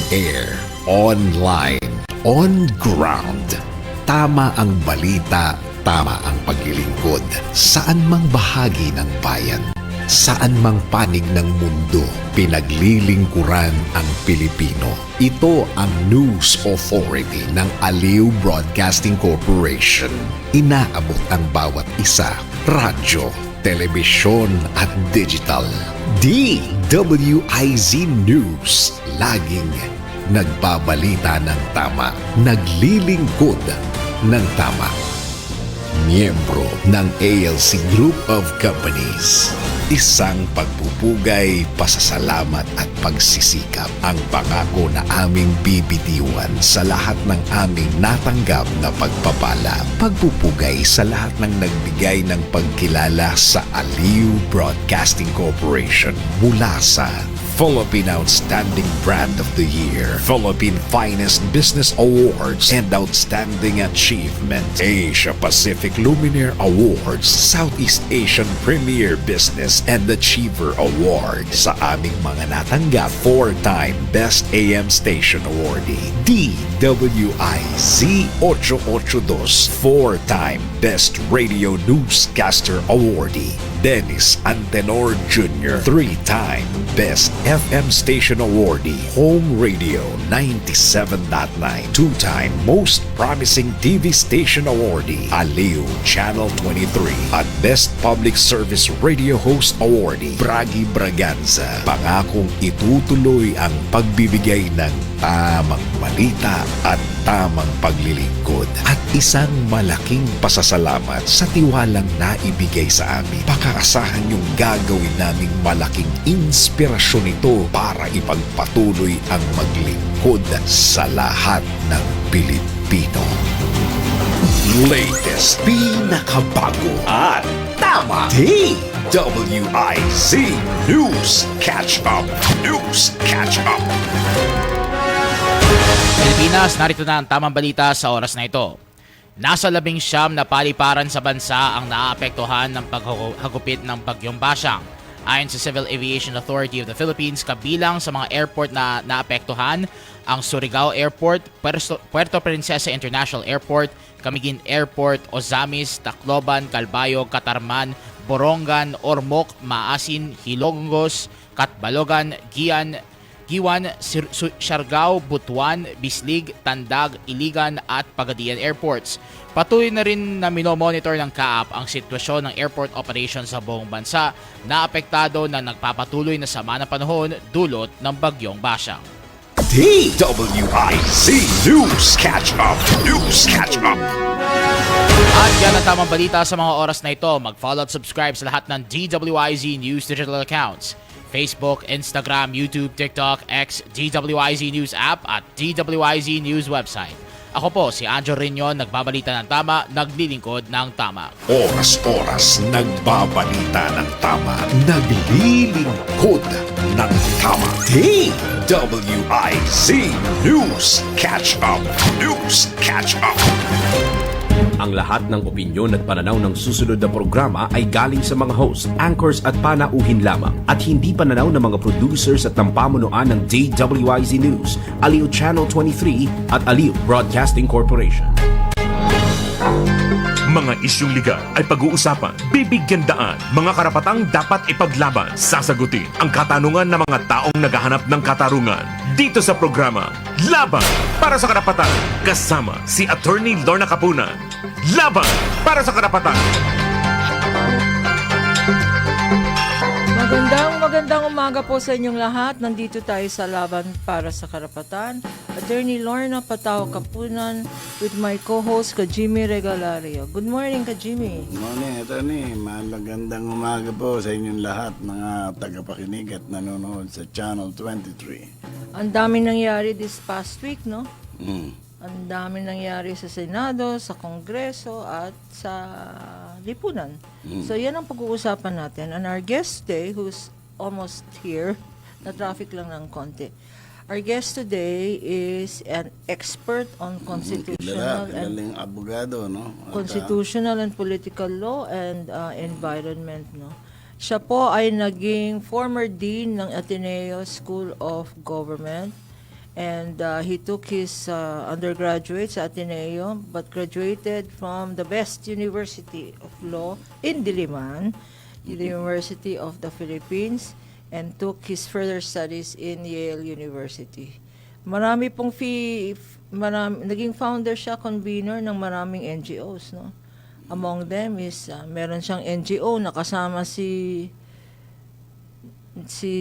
air, online, on ground. Tama ang balita, tama ang paglilingkod. Saan mang bahagi ng bayan, saan mang panig ng mundo, pinaglilingkuran ang Pilipino. Ito ang News Authority ng Aliw Broadcasting Corporation. Inaabot ang bawat isa, radyo, telebisyon at digital. DWIZ News, laging nagbabalita ng tama, naglilingkod ng tama. Miyembro ng ALC Group of Companies. Isang pagpupugay, pasasalamat at pagsisikap ang pangako na aming bibitiwan sa lahat ng aming natanggap na pagpapala. Pagpupugay sa lahat ng nagbigay ng pagkilala sa Aliw Broadcasting Corporation mula sa Philippine Outstanding Brand of the Year, Philippine Finest Business Awards, and Outstanding Achievement, Asia Pacific Luminaire Awards, Southeast Asian Premier Business and Achiever Award. Sa aming mga natanggap, 4-time Best AM Station Awardee, DWIZ 882, 4-time Best Radio Newscaster Awardee, Dennis Antenor Jr., 3-time Best FM Station Awardee, Home Radio 97.9, 2-time Most Promising TV Station Awardee, Aliw Channel 23, at Best Public Service Radio Host Awardee, Bragi Braganza. Pangakong itutuloy ang pagbibigay ng tamang balita at tamang paglilingkod at isang malaking pasasalamat sa tiwalang naibigay sa amin. Pakaasahan yung gagawin naming malaking inspirasyon ito para ipagpatuloy ang maglingkod sa lahat ng Pilipino. Latest, pinakabago at tama. DWIZ News Catch Up. News Catch Up. Pilipinas, narito na ang tamang balita sa oras na ito. Nasa 19 na paliparan sa bansa ang naapektuhan ng paghagupit ng Bagyong Basyang. Ayon sa Civil Aviation Authority of the Philippines, kabilang sa mga airport na naapektuhan ang Surigao Airport, Puerto Princesa International Airport, Camiguin Airport, Ozamis, Tacloban, Calbayog, Catarman, Borongan, Ormoc, Maasin, Hilongos, Catbalogan, Giwan, Siargao, Butuan, Bislig, Tandag, Iligan at Pagadian Airports. Patuloy na rin na minomonitor ng CAAP ang sitwasyon ng airport operations sa buong bansa na apektado na nagpapatuloy na sama ng panahon dulot ng Bagyong Basyang. DWIZ News Catch Up. News Catch Up. At yan ang tamang balita sa mga oras na ito. Mag-follow at subscribe sa lahat ng DWIZ News digital accounts. Facebook, Instagram, YouTube, TikTok, X, DWIZ News app at DWIZ News website. Ako po si Anjo Riñon, nagbabalita ng tama, naglilingkod ng tama. Oras-oras nagbabalita ng tama, naglilingkod ng tama. DWIZ News Catch Up. News Catch Up. Ang lahat ng opinyon at pananaw ng susunod na programa ay galing sa mga host, anchors at panauhin lamang at hindi pananaw ng mga producers at ng pamunuan ng DWIZ News, Aliw Channel 23 at Aliw Broadcasting Corporation. Mga isyung ligat ay pag-uusapan, bibigyan daan, mga karapatang dapat ipaglaban, sasagutin ang katanungan ng mga taong naghahanap ng katarungan. Dito sa programa, Laban para sa Karapatan, kasama si Attorney Lorna Capunan. Laban para sa Karapatan. Magandang umaga po sa inyong lahat. Nandito tayo sa Laban para sa Karapatan. Attorney Lorna Patao Capunan with my co-host Jimmy Regalario. Good morning, Jimmy. Good morning, Attorney. Magandang umaga po sa inyong lahat, mga tagapakinig at nanonood sa Channel 23. Ang dami nangyari this past week, no? Ang dami nangyari sa Senado, sa Kongreso at sa Lipunan. So yan ang pag-uusapan natin. And our guest today, who's almost here, na traffic lang ng konti. Our guest today is an expert on constitutional and abogado, no? Constitutional and political law and environment, no? Siya po ay naging former dean ng Ateneo School of Government And he took his undergraduate sa Ateneo, but graduated from the best university of law in Diliman, the University of the Philippines, and took his further studies in Yale University. Marami pong naging founder siya, convener ng maraming NGOs, no? Among them is, meron siyang NGO na kasama si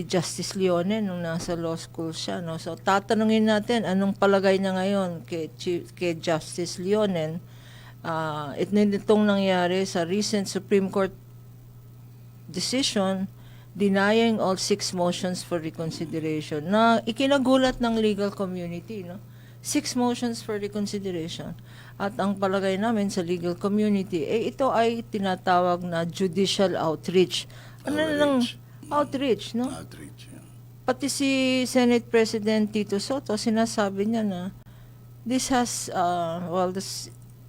Justice Leone nung nasa law school siya, no? So tatanungin natin anong palagay niya ngayon kay Justice Leone. Itong nangyari sa recent Supreme Court decision denying all 6 motions for reconsideration na ikinagulat ng legal community, no? 6 motions for reconsideration. At ang palagay namin sa legal community, ito ay tinatawag na judicial outreach. Ano lang outreach, no? Outreach, yeah. Pati si Senate President Tito Soto, sinasabi niya na this has,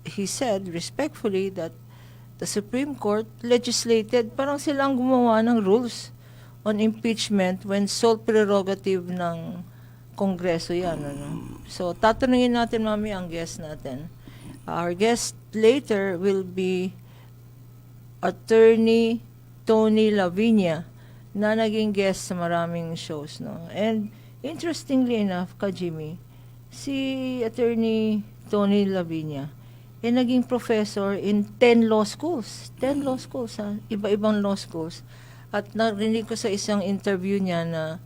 he said respectfully that the Supreme Court legislated, parang silang gumawa ng rules on impeachment when sole prerogative ng Kongreso yan. Ano? So, tatanungin natin mami ang guest natin. Our guest later will be Attorney Tony Lavinia na naging guest sa maraming shows. No? And interestingly enough, Jimmy, si Attorney Tony Lavinia naging professor in 10 law schools. 10 law schools, ha? Iba-ibang law schools. At narinig ko sa isang interview niya na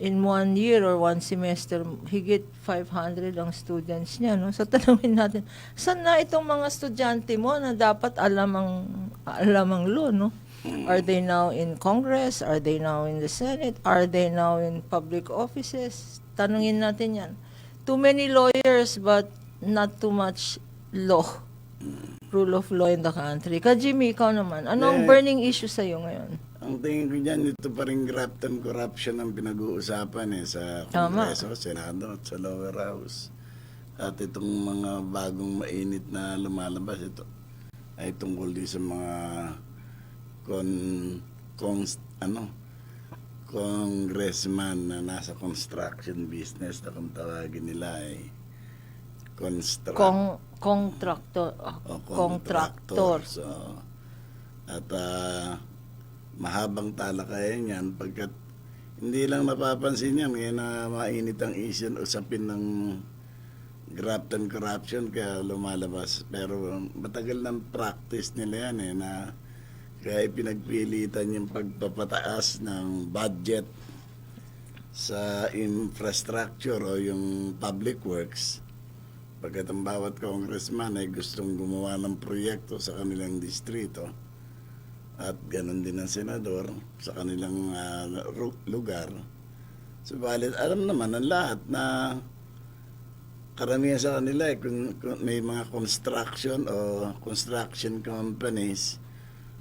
in 1 year or 1 semester, higit 500 ang students niya. No? So, tanungin natin, saan na itong mga estudyante mo na dapat alam ang law? No? Are they now in Congress? Are they now in the Senate? Are they now in public offices? Tanungin natin yan. Too many lawyers but not too much law. Rule of law in the country. Jimmy, ikaw naman, anong burning issue sa'yo ngayon? Ang tingin ko dyan, ito pa rin graft and corruption ang pinag-uusapan sa Kongreso, Senado at sa lower house. At itong mga bagong mainit na lumalabas, ito ay tungkol din sa mga congressman na nasa construction business na kung tawagin nila ay contractor. So, at mahabang talakayan yan pagkat hindi lang napapansin yan ngayon na mainit ang usapin ng graft and corruption kaya lumalabas. Pero matagal ng practice nila yan na kaya pinagpilitan yung pagpapataas ng budget sa infrastructure o yung public works pagkat ang bawat congressman ay gustong gumawa ng proyekto sa kanilang distrito. At ganun din ang senador sa kanilang lugar. Subalit, alam naman ang lahat na karamihan sa kanila kung may mga construction companies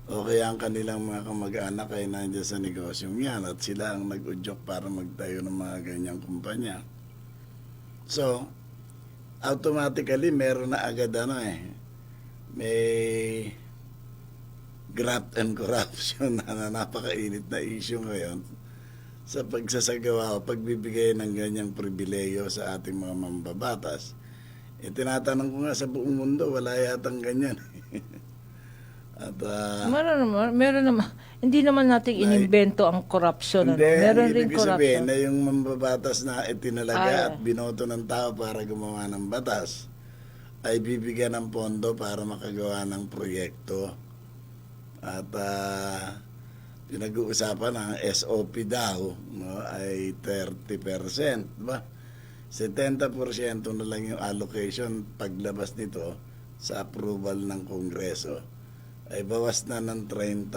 o kaya ang kanilang mga kamag-anak ay nandiyan sa negosyong yan at sila ang nag-udyok para magtayo ng mga ganyang kumpanya. So, automatically meron na agad may graft and corruption na napakainit na issue ngayon sa pagsasagawa o pagbibigay ng ganyang pribileyo sa ating mga mambabatas. Tinatanong ko nga sa buong mundo, wala yatang ganyan. At, meron naman. Hindi naman natin inimbento ang corruption. Meron rin corruption. Sabihin na yung mambabatas na itinalaga at binoto ng tao para gumawa ng batas ay bibigyan ng pondo para makagawa ng proyekto. At pinag-uusapan ang SOP daw ay 30%. Diba? 70% na lang yung allocation paglabas nito sa approval ng Kongreso. Ay bawas na ng 30%.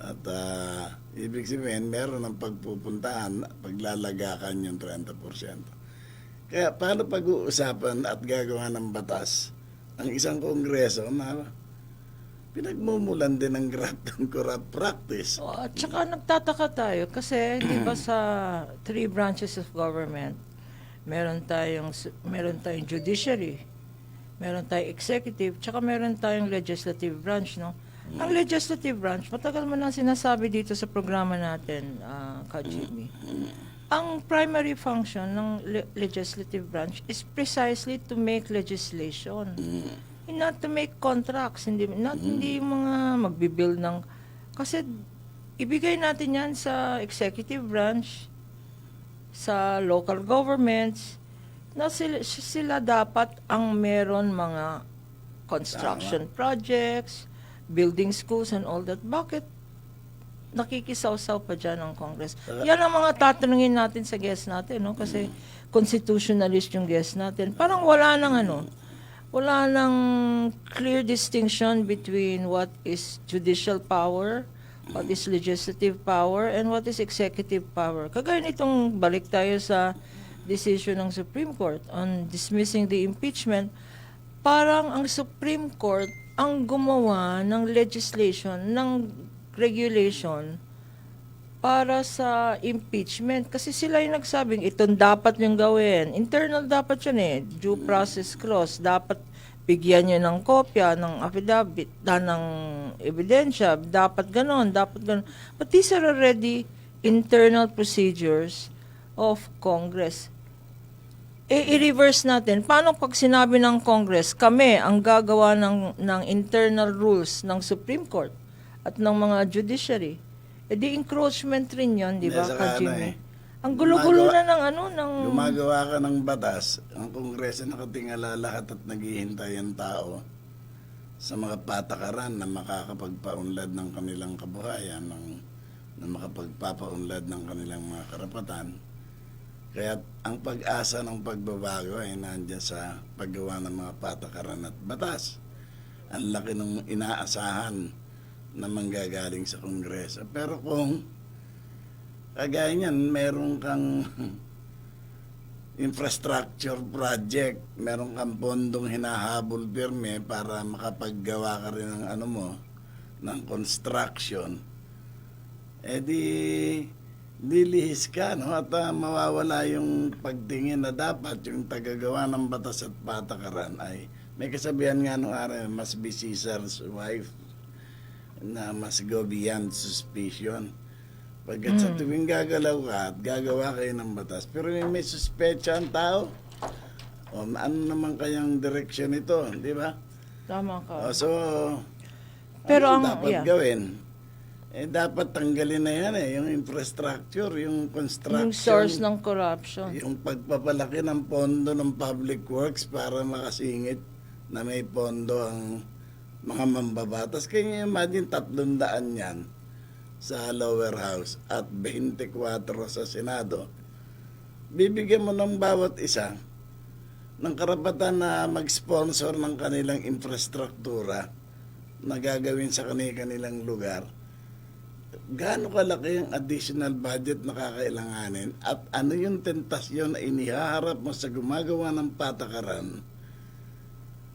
At ibig sabihin, meron ng pagpupuntahan, paglalagakan yung 30%. Kaya paano pag-uusapan at gagawa ng batas ang isang Kongreso na pinagmumulan din ng graft and corrupt practice. At saka nagtataka tayo kasi di ba sa 3 branches of government, meron tayong judiciary, meron tayong executive, tsaka meron tayong legislative branch, no? Ang legislative branch, matagal mo na sinasabi dito sa programa natin, Jimmy. ang primary function ng legislative branch is precisely to make legislation. Not to make contracts, hindi yung mga magbibuild ng, kasi ibigay natin yan sa executive branch, sa local governments, na sila dapat ang meron mga construction projects, building schools and all that. Bakit nakikisaw-saw pa dyan ang Congress? Yan ang mga tatanungin natin sa guest natin, no? Kasi constitutionalist yung guest natin. Parang wala nang clear distinction between what is judicial power, what is legislative power, and what is executive power. Kagaya nitong balik tayo sa decision ng Supreme Court on dismissing the impeachment, parang ang Supreme Court ang gumawa ng legislation, ng regulation para sa impeachment. Kasi sila yung nagsabing, itong dapat yung gawin. Internal dapat yun due process clause. Dapat bigyan nyo ng kopya, ng affidavit, ng ebidensya. Dapat ganon, dapat ganon. But these are already internal procedures of Congress. I-reverse natin. Paano pag sinabi ng Congress, kami ang gagawa ng internal rules ng Supreme Court at ng mga judiciary? Di encroachment rin yun, di ba, Saka Jimmy? Ang gulo-gulo na ng... Gumagawa ka ng batas, ang Kongreso nakatingala lahat at naghihintay ang tao sa mga patakaran na makakapagpaunlad ng kanilang kabuhayan, na makapagpapaunlad ng kanilang mga karapatan. Kaya ang pag-asa ng pagbabago ay nandiyan sa paggawa ng mga patakaran at batas. Ang laki ng inaasahan na manggagaling sa Kongreso. Pero kung kagaya niyan, meron kang infrastructure project, meron kang pondong hinahabol pirme para makapaggawa ka rin ng ng construction, lilihis ka, no? At mawawala yung pagtingin na dapat yung tagagawa ng batas at patakaran ay, may kasabihan nga nung araw, must be Caesar's wife, na must go beyond suspicion. Pagkat sa tuwing gagalaw ka at gagawa kayo ng batas, pero may suspecha ang tao, ano naman kayang direksyon ito, di ba? Tama ka. So, Pero ano dapat gawin? Dapat tanggalin na yan yung infrastructure, yung construction. Yung source ng corruption. Yung pagpapalaki ng pondo ng public works para makasingit na may pondo ang mga mambabatas. Kaya imagine 300 yan sa lower house at 24 sa Senado. Bibigyan mo ng bawat isa ng karapatan na mag-sponsor ng kanilang infrastruktura na gagawin sa kanilang lugar. Gaano kalaki ang additional budget na kakailanganin at ano yung tentasyon na inihaharap mo sa gumagawa ng patakaran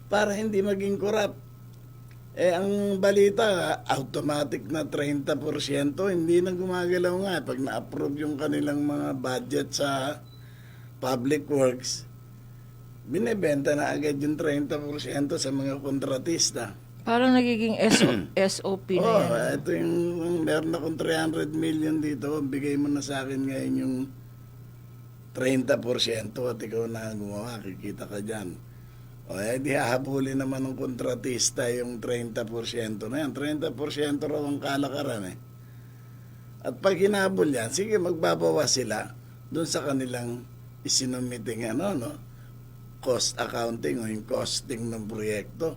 para hindi maging corrupt. Ang balita, automatic na 30%, hindi na gumagalaw nga. Pag na-approve yung kanilang mga budget sa public works, binibenta na agad yung 30% sa mga kontratista. Parang nagiging SOP na yan. Ito yung meron akong 300 million dito, bigay mo na sa akin ngayon yung 30% at ikaw na gumawa, kikita ka dyan. Di hahabulin naman ng kontratista yung 30% na yan. 30% raw ang kalakaran At pag hinabol yan, sige magbabawas sila doon sa kanilang isinumiting cost accounting o yung costing ng proyekto.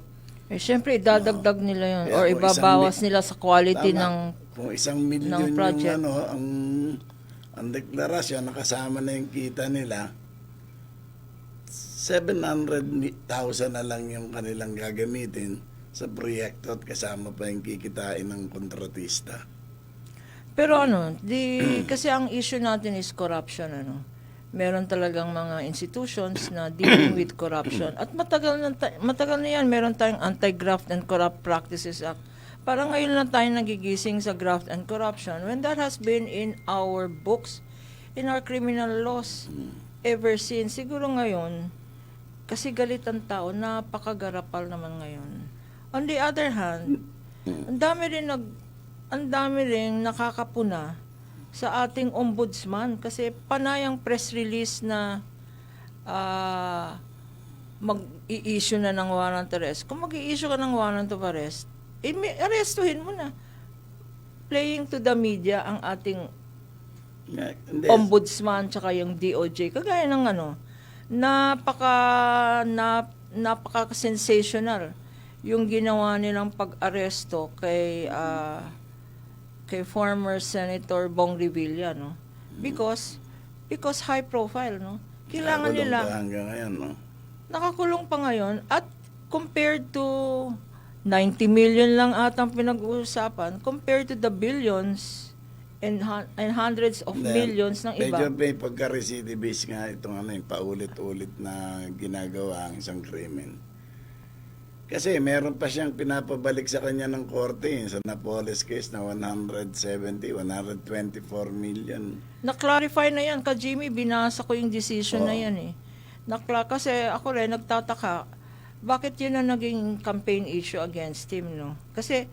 Siyempre, idadagdag nila yun or ibabawas nila sa quality ng kung 1 million project. Yung ang deklarasyon, nakasama na yung kita nila, 700,000 na lang yung kanilang gagamitin sa proyekto at kasama pa yung kikitain ng kontratista. Pero kasi ang issue natin is corruption, Meron talagang mga institutions na dealing with corruption. At matagal na yan, meron tayong Anti-Graft and Corrupt Practices Act. Parang ngayon lang tayo nagigising sa graft and corruption when that has been in our books, in our criminal laws ever since. Siguro ngayon, kasi galit ang tao, napakagarapal naman ngayon. On the other hand, ang dami rin nakakapuna sa ating ombudsman kasi panayang press release na mag-i-issue na ng warrant of arrest. Kung mag-i-issue ka ng warrant of arrest, arestuhin mo na. Playing to the media ang ating Hindi. ombudsman tsaka yung DOJ. Kagaya ng napaka-sensational yung ginawa nilang pag-aresto kay former Senator Bong Revilla, no? Because high profile, no? Kailangan Nakakulong nila pa hanggang ngayon, no? nakakulong pa ngayon at compared to 90 million lang atang pinag-uusapan compared to the billions and hundreds of millions ng iba. Medyo may pagka-recidivist nga itong yung paulit-ulit na ginagawa ang isang krimen. Kasi meron pa siyang pinapabalik sa kanya ng korte sa Napoles case na 124 million. Na-clarify na yan. Ka Jimmy, binasa ko yung decision na yan eh. Kasi ako rin nagtataka, bakit yun ang naging campaign issue against him, no? Kasi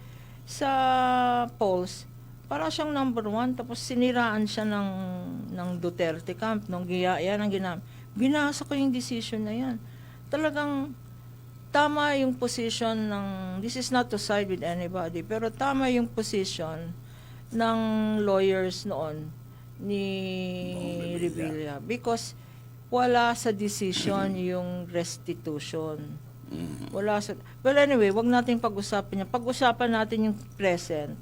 sa polls, para siyang number 1, tapos siniraan siya ng Duterte camp, yan ang ginamit. Binasa ko yung decision na yan. Talagang tama yung position this is not to side with anybody, pero tama yung position ng lawyers noon ni Revilla because wala sa decision yung restitution. Well, anyway, wag nating pag-usapan yan. Pag-usapan natin yung present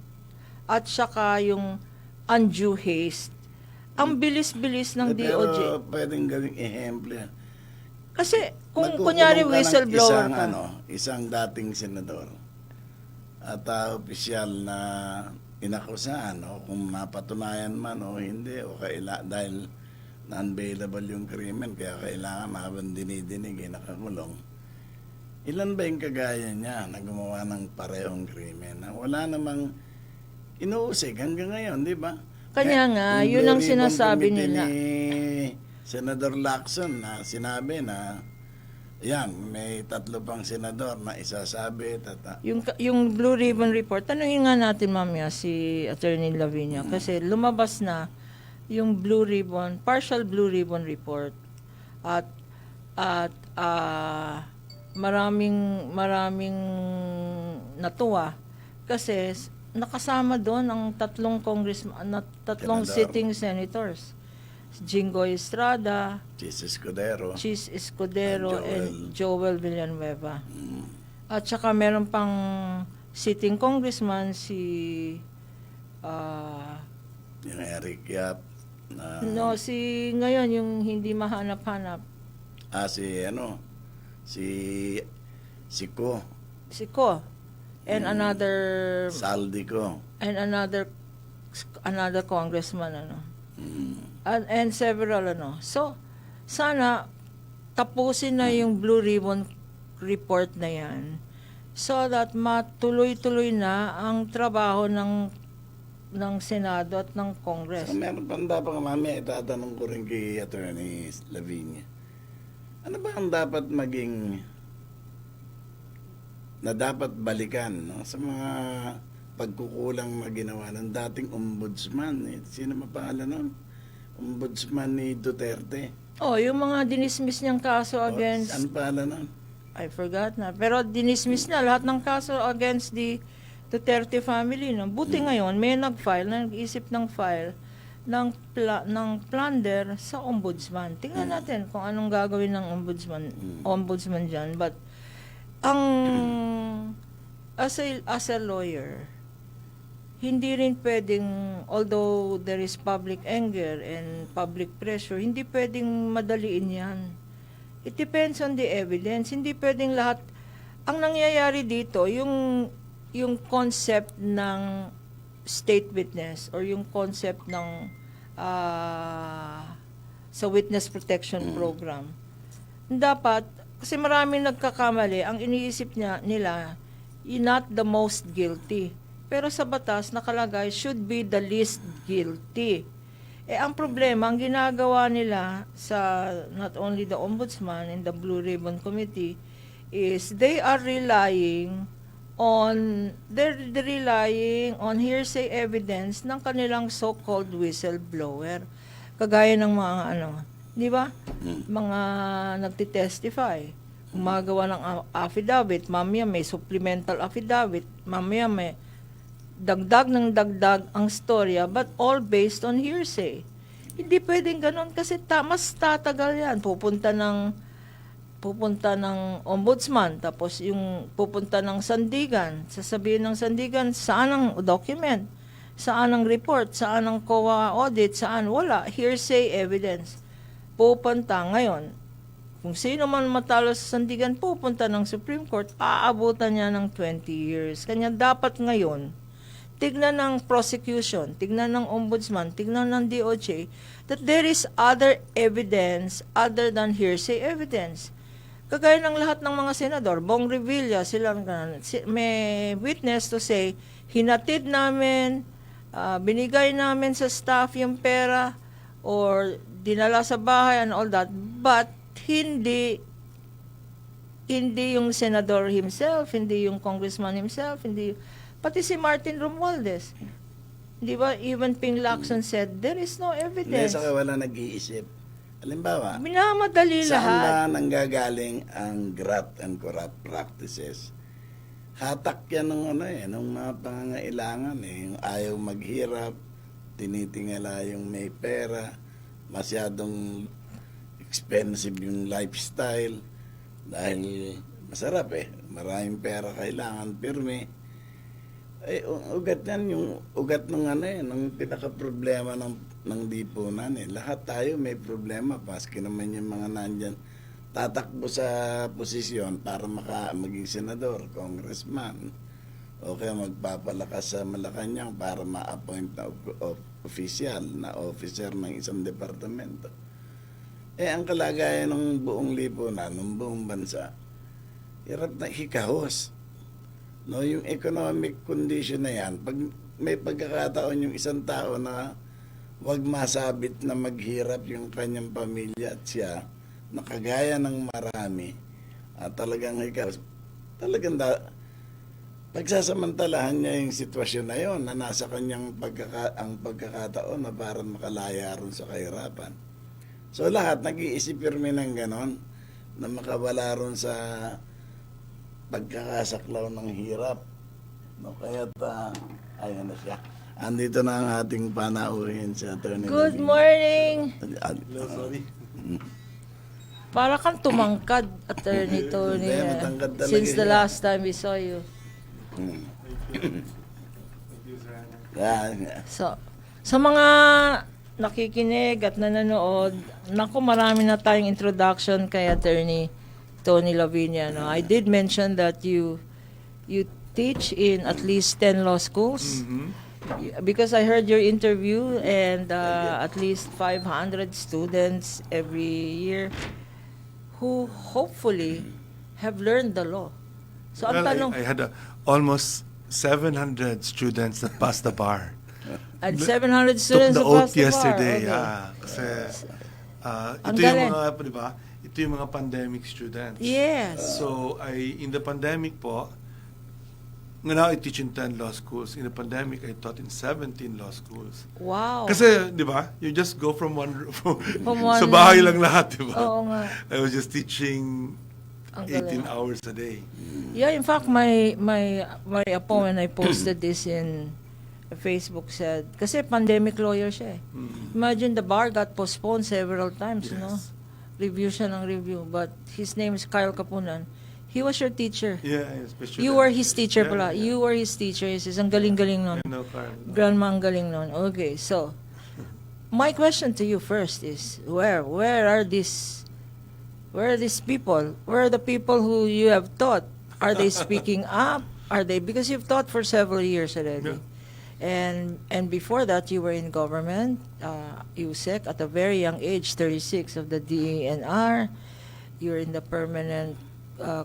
at saka yung undue haste. Ang bilis-bilis ng DOJ. Pero pwedeng gawing ehemplo yan. Kasi kung Magkukulong kunyari ka ng whistleblower ka. isang dating senador at opisyal na inakusahan, kung mapatunayan man o hindi, o dahil non-bailable yung krimen, kaya kailangan habang dinidinig, nakakulong. Ilan ba yung kagaya niya na gumawa ng parehong krimen? Wala namang inuusig hanggang ngayon, di ba? Kanya nga, yun ang sinasabi nila. Ni Senador Lacson na sinabi na may 3 pang senador na isasabi. Yung Blue Ribbon Report, tanungin nga natin mamaya si Attorney Lavinia kasi lumabas na yung partial Blue Ribbon Report at maraming natuwa kasi nakasama doon ang 3 Senador. sitting senators. Jinggoy Estrada, Chis Escudero, and and Joel Villanueva. At saka meron pang sitting congressman yung Eric Yap. ngayon yung hindi mahanap-hanap. Si Ko. Si Ko. And another Saldi Ko. and another congressman and several So sana tapusin na yung Blue Ribbon Report na yan so that matuloy-tuloy na ang trabaho ng Senado at ng Congress. So, meron pa dapat mamaya itatanong ko rin kay Attorney Lavinia. Ano ba ang dapat dapat balikan sa mga pagkukulang na ginawa ng dating ombudsman? Sino mapangalan nun? Ombudsman ni Duterte. Yung mga dinismiss niyang kaso against... Ano pangalan nun? I forgot na. Pero dinismiss na lahat ng kaso against the Duterte family. No? Buti ngayon, may nag-isip ng file ng plunder sa ombudsman. Tingnan natin kung anong gagawin ng ombudsman dyan. But, as a lawyer, hindi rin pwedeng, although there is public anger and public pressure, hindi pwedeng madaliin yan. It depends on the evidence. Hindi pwedeng lahat. Ang nangyayari dito, yung concept ng state witness or yung concept ng sa witness protection program. Dapat, kasi maraming nagkakamali, ang iniisip nila, not the most guilty. Pero sa batas, nakalagay, should be the least guilty. Ang problema, ang ginagawa nila sa not only the Ombudsman and the Blue Ribbon Committee is they are relying they're relying on hearsay evidence ng kanilang so-called whistleblower. Kagaya ng mga di ba? Mga nagtitestify. Gumagawa ng affidavit, mamaya may supplemental affidavit, mamaya may dagdag ng dagdag ang storya, but all based on hearsay. Hindi pwedeng ganun kasi mas tatagal yan. Pupunta ng ombudsman, tapos yung pupunta ng sandigan, sasabihin ng sandigan, saan ang document? Saan ang report? Saan ang COA audit? Saan? Wala. Hearsay evidence. Pupunta ngayon. Kung sino man matalo sa sandigan, pupunta ng Supreme Court, aabutan niya ng 20 years. Kanya dapat ngayon, tignan ng prosecution, tignan ng ombudsman, tignan ng DOJ, that there is other evidence other than hearsay evidence. Kagaya ng lahat ng mga senador, Bong Revilla, sila may witness to say, hinatid namin, binigay namin sa staff yung pera, or dinala sa bahay and all that, but hindi yung senador himself, hindi yung congressman himself, pati si Martin Romualdez. Di ba, even Ping Lacson said, there is no evidence. Hindi, saka wala nag-iisip. Halimbawa, Minamadali saan lahat. ba nanggagaling ang graft and corrupt practices? Hatak yan ng mga pangangailangan Yung ayaw maghirap, tinitingala yung may pera, masyadong expensive yung lifestyle, dahil masarap maraming pera kailangan, pirmi. Ugat yan, yung ugat ng ng pinaka-problema ng lipunan Lahat tayo may problema, paski naman yung mga nandyan tatakbo sa posisyon para maging senador, congressman, o kaya magpapalakas sa Malacanang para ma-appoint na official, na officer ng isang departamento. Ang kalagayan ng buong lipunan, ng buong bansa, hirap na hikahos. Yung economic condition na yan, pag may pagkakataon yung isang tao na wag masabit na maghirap yung kanyang pamilya at siya, nakagaya ng marami, at talagang pagsasamantalahan niya yung sitwasyon na yon na nasa kanyang pagkakataon na parang makalaya ron sa kahirapan. So lahat nag-iisip pirmi ng ganon na makawala ron sa pagkakasaklaw ng hirap. Kaya ayan na siya. Andito na ang ating panauhin sa Attorney. Good morning! Sorry. Para kang tumangkad, Attorney Tony. Hindi, matangkad talaga Since the siya. last time we saw you. So, sa mga nakikinig at nanonood, naku, marami na tayong introduction kay Attorney Tony Lavinia. I did mention that you teach in at least 10 law schools. Because I heard your interview, and at least 500 students every year who hopefully have learned the law. So ang tanong, I had almost 700 students that passed the bar. and 700 Took students the who oath passed the bar. yesterday. Okay. Kasi Ang ito yung galing. mga, di ba? Ito yung mga pandemic students. Yes. So, in the pandemic po, now I teach in 10 law schools. In the pandemic, I taught in 17 law schools. Wow. Kasi, di ba, you just go from one one- sa bahay lang lahat, di ba? Oo nga. I was just teaching Ang 18 galing. hours a day. Yeah, in fact, my opponent, I posted this in Facebook, said, kasi pandemic lawyer siya Imagine the bar got postponed several times, Yes. no? Review siya ng review. But his name is Kyle Kapunan. He was your teacher. Yeah, especially. You were his teacher Yeah, pala. yeah. You were his teacher. He says, ang galing-galing nun. I know, Carl. Grandma, ang galing nun. Okay, so, my question to you first is, where are these people? Where are the people who you have taught? Are they speaking up? Are they, because you've taught for several years already. Yeah. And before that, you were in government, USEC, at a very young age, 36 of the DENR. You're in the permanent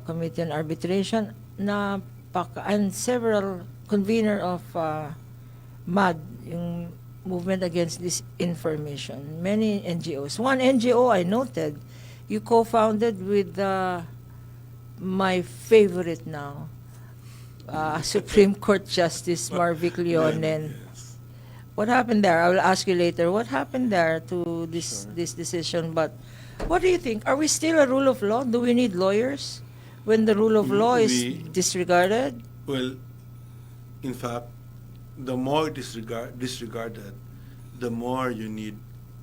committee on arbitration, and several convener of MAD, yung Movement Against Disinformation, many NGOs. One NGO I noted, you co-founded with my favorite now, Supreme Court Justice Marvick Leonen. What happened there? I will ask you later. What happened there to this decision? But what do you think? Are we still a rule of law? Do we need lawyers when the rule of law is disregarded? Well, in fact, the more it is disregarded, the more you need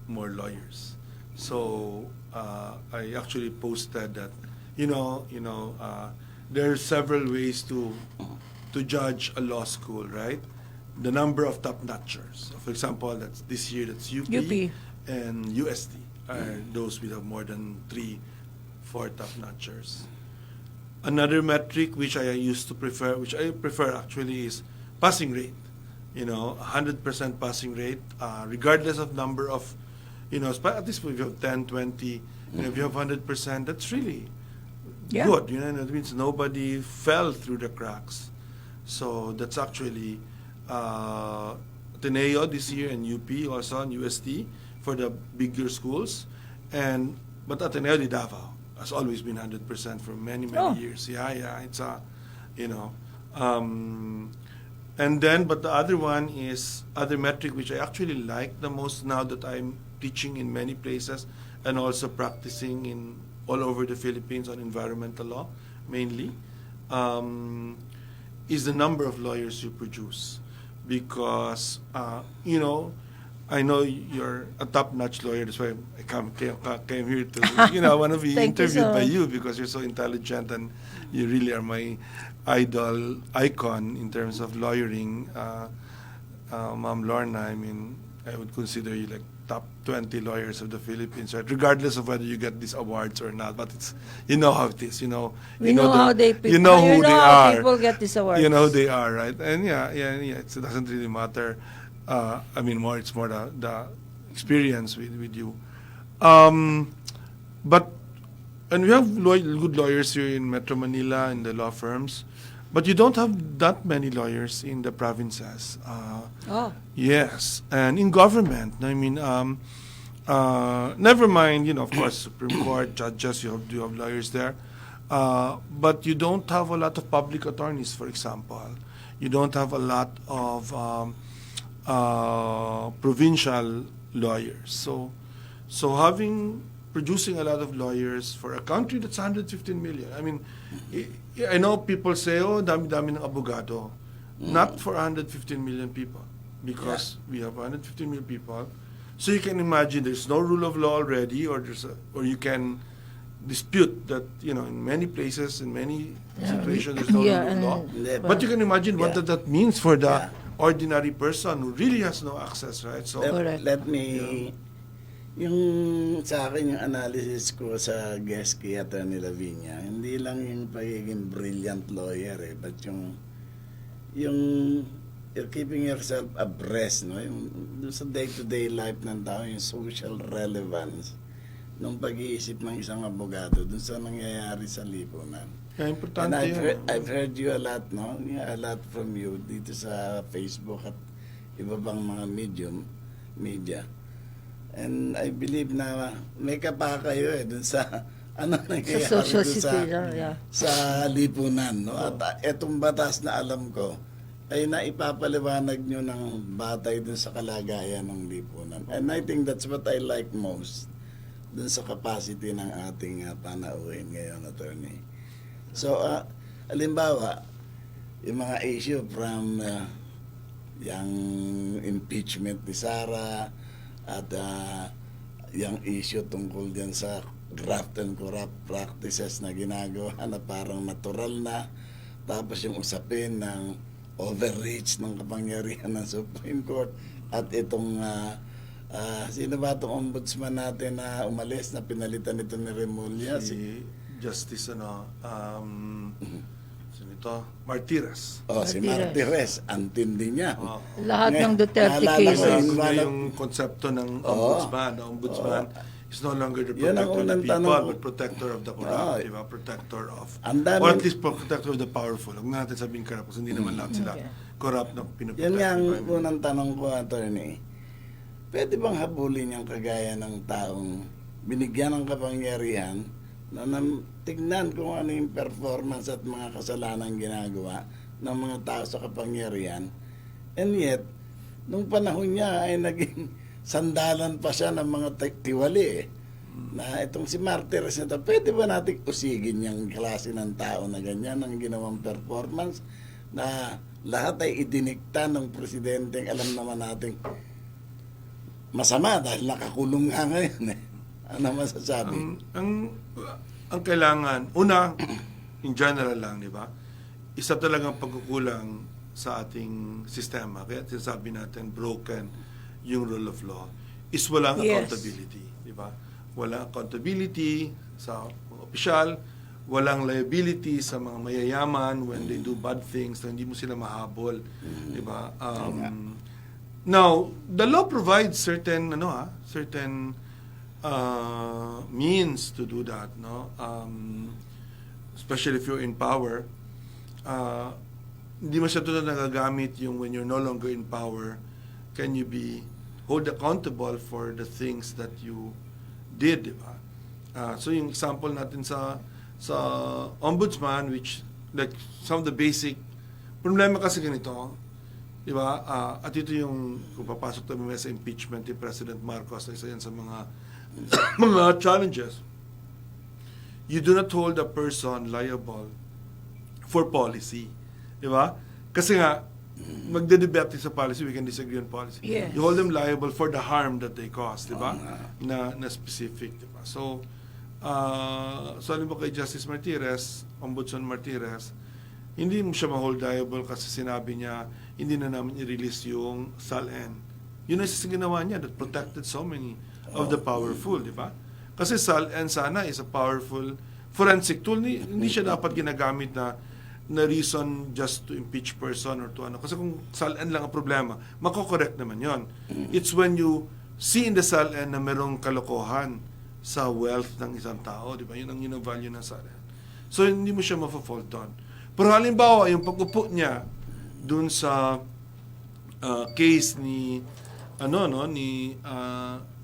more lawyers. So I actually posted that, there are several ways to judge a law school, right? The number of top-notchers. For example, that's this year, that's UP. And UST are those with have more than 3-4 top-notchers. Another metric which I used to prefer, which I prefer actually, is passing rate. 100% passing rate, regardless of number of, at least if you have 10, 20, if you have 100%, that's really good. That means nobody fell through the cracks. So that's actually Ateneo this year and UP also and UST for the bigger schools, but Ateneo de Davao has always been 100% for many years. It's and then, but the other one is other metric which I actually like the most now that I'm teaching in many places and also practicing in all over the Philippines on environmental law mainly, is the number of lawyers you produce. Because, I know you're a top-notch lawyer. That's why I came here to, want to be interviewed by you because you're so intelligent and you really are my icon in terms of lawyering. Ma'am Lorna, I would consider you like top 20 lawyers of the Philippines, right? Regardless of whether you get these awards or not, but it's how it is. We know how they pick. You know who they are. People get these awards. You know who they are, right? And it doesn't really matter. It's more the experience with you. But we have good lawyers here in Metro Manila in the law firms, but you don't have that many lawyers in the provinces. Yes, and in government, never mind. Of course, Supreme Court judges, you have lawyers there, but you don't have a lot of public attorneys, for example. You don't have a lot of provincial lawyers. So producing a lot of lawyers for a country that's 115 million. I know people say, dami-dami ng abogado. Not for 115 million people, because we have 115 million people. So you can imagine there's no rule of law already, or you can dispute that, in many places, in many situations, there's no rule of law. But you can imagine what that means for the ordinary person who really has no access, right? So let me, yung sa akin yung analysis ko sa guest kay Atty. Lavinia, hindi lang yung pagiging brilliant lawyer but yung you're keeping yourself abreast, yung sa day-to-day life ng tao, yung social relevance ng pag-iisip ng isang abogado dun sa nangyayari sa lipunan. Importante I've heard you a lot, a lot from you dito sa Facebook at iba bang mga media. And I believe na may kapa kayo dun sa nangyayari sa social sa lipunan, At etong batas na alam ko ay naipapaliwanag nyo ng batay dun sa kalagayan ng lipunan. And I think that's what I like most dun sa capacity ng ating panauhin ngayon, attorney. So, halimbawa, yung mga issue from yung impeachment ni Sara at yung issue tungkol dyan sa graft and corrupt practices na ginagawa na parang natural na, tapos yung usapin ng overreach ng kapangyarihan ng Supreme Court at itong sino ba itong ombudsman natin na umalis na pinalitan nito ni Remulla? Si Justice Martires. Si Martires, antindi niya. Lahat ng Duterte Naalala cases. ko na yung konsepto ng ombudsman. The ombudsman is no longer the protector of the people, but protector of the corrupt, diba? Protector of, or at least protector of the powerful. Huwag na natin sabihin corrupt kasi hindi naman lahat sila corrupt na pinoprotect. Yan nga ang unang tanong ko, attorney. Pwede bang habulin yung kagaya ng taong binigyan ng kapangyarihan na tignan kung ano yung performance at mga kasalanan ginagawa, ng mga tao sa kapangyarihan. And yet, nung panahon niya ay naging sandalan pa siya ng mga tiwali na itong si Martires na to, pwede ba natin usigin yung klase ng tao na ganyan ang ginawang performance na lahat ay idinikta ng presidente, alam naman natin masama dahil nakakulong nga ngayon Ano masasabi? Ang kailangan, una, in general lang, di ba? Isa talagang pagkukulang sa ating sistema, kaya sinasabi natin broken yung rule of law, is walang accountability, di ba? Walang accountability sa mga opisyal, walang liability sa mga mayayaman when they do bad things na hindi mo sila mahabol, di ba? Now, the law provides certain certain means to do that, no? Especially if you're in power, hindi masyado na nagagamit yung when you're no longer in power, can you be hold accountable for the things that you did, di ba? So yung example natin sa ombudsman, which like some of the basic problema kasi ganito, di ba? At ito yung kung papasok tayo sa impeachment ni President Marcos, isa yan sa mga mga challenges. You do not hold a person liable for policy, di ba? Kasi nga magde-debate sa policy, we can disagree on policy. Yes. You hold them liable for the harm that they cause, di ba? Na specific, di ba? So, sabi mo kay Justice Martires, Ombudsman Martires, hindi mo siya ma-hold liable kasi sinabi niya, hindi na namin i-release yung SALN. Yun ang ginawa niya that protected so many of the powerful, di ba? Kasi SALN sana is a powerful forensic tool. Hindi siya dapat ginagamit na reason just to impeach person or to ano. Kasi kung SALN lang ang problema, mako-correct naman yon. It's when you see in the SALN na merong kalokohan sa wealth ng isang tao, di ba? Yun ang value ng SALN. So, hindi mo siya mafo-fault doon. Pero halimbawa, yung pag-upo niya dun sa case ni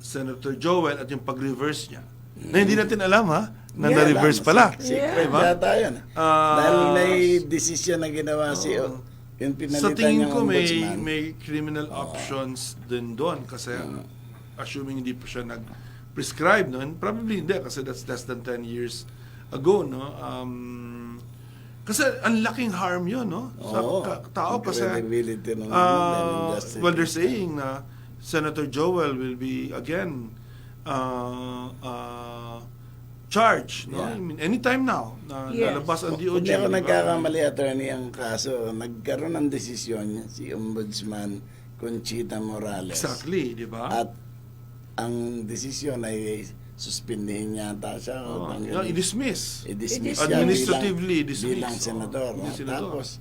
Senator Joel at yung pag-reverse niya, na hindi natin alam na na-reverse pala. Secret yata yun. Dahil may decision na ginawa yung pinalitan sa tingin niyang ko ombudsman. may criminal options din doon kasi assuming hindi pa siya nag-prescribe, no? And probably hindi kasi that's less than 10 years ago, no? Kasi ang laking harm yun, no? Sa tao kasi credibility ng justice. well, they're saying na Senator Joel will be again charged, no? Yeah. I mean, anytime now na lalabas ang DOJ. Hindi ako diba? nagkakamali, attorney, ang kaso. Nagkaroon ng desisyon niya si Ombudsman Conchita Morales. Exactly, di ba? At ang desisyon ay suspindihin yata siya. I-dismiss. I-dismiss siya Administratively dismiss. bilang senador. Bilang senador. Tapos,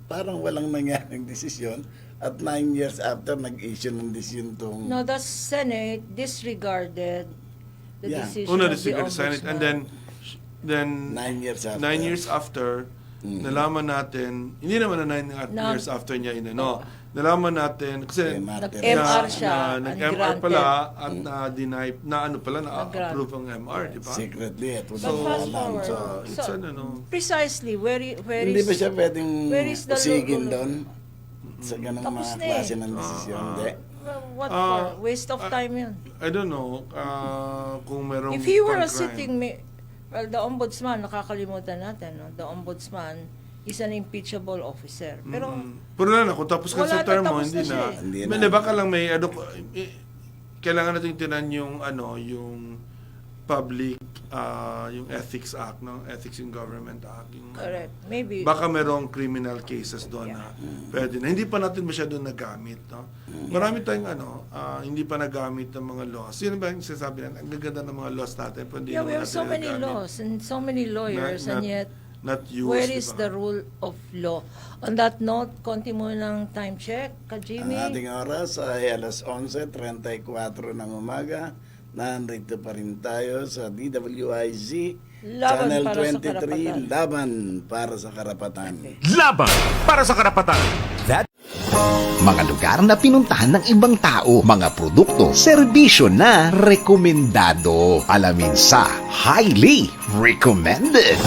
parang walang nangyaring desisyon. At 9 years after, nag-issue ng desisyon tong... No, the Senate disregarded the decision Una, of the disregard the Senate, and then 9 years after. 9 years after, nalaman natin, hindi naman na 9 years after niya nalaman natin, kasi Nag-MR siya, nag-MR ungranted. pala, at na-deny, na-approve ang MR, di ba? Secretly, at wala But fast alam. forward. So, It's Precisely, where hindi is... ba siya pwedeng where is the usigin law? doon sa ganang Tapos mga na eh. klase ng desisyon? Hindi. What for? Waste of time yun. I don't know, kung merong If he were a crime. sitting... the ombudsman, nakakalimutan natin, no? The ombudsman is an impeachable officer. Pero, Pero na, kung tapos ka Wala sa na, term mo, tapos hindi na siya na. eh. Hindi na. Hindi, baka lang may, kailangan natin tinan yung, yung public, yung Ethics Act, no? Ethics in Government Act. Yung, correct. Maybe. baka merong criminal cases doon na pwede na. Hindi pa natin masyado nagamit, no? Marami tayong, hindi pa nagamit ng mga laws. Yun ba yung sinasabi na, ang gaganda ng mga laws natin, pero hindi Yeah, we naman have so natin many nagamit. laws and so many lawyers and yet not used, where is diba? the rule of law? On that note, konti mo ng time check, Ang Kajimi. ating oras ay alas 11:34 ng umaga. Nandito pa rin tayo sa DWIZ Laban Channel para sa 23, karapatan. Laban para sa Karapatan. Laban para sa karapatan. Mga lugar na pinuntahan ng ibang tao, mga produkto, serbisyo na rekomendado. Alamin sa Highly Recommended.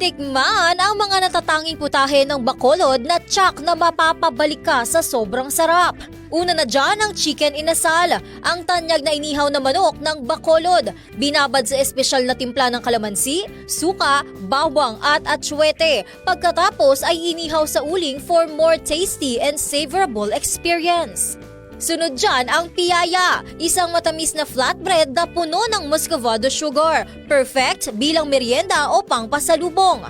Tikman ang mga natatanging putahe ng Bacolod na tsak na mapapabalik ka sa sobrang sarap. Una na dyan ang chicken inasal, ang tanyag na inihaw na manok ng Bacolod. Binabad sa espesyal na timpla ng kalamansi, suka, bawang at atsuete. Pagkatapos ay inihaw sa uling for more tasty and savorable experience. Sunod dyan ang piyaya, isang matamis na flatbread na puno ng muscovado sugar. Perfect bilang merienda o pangpasalubong.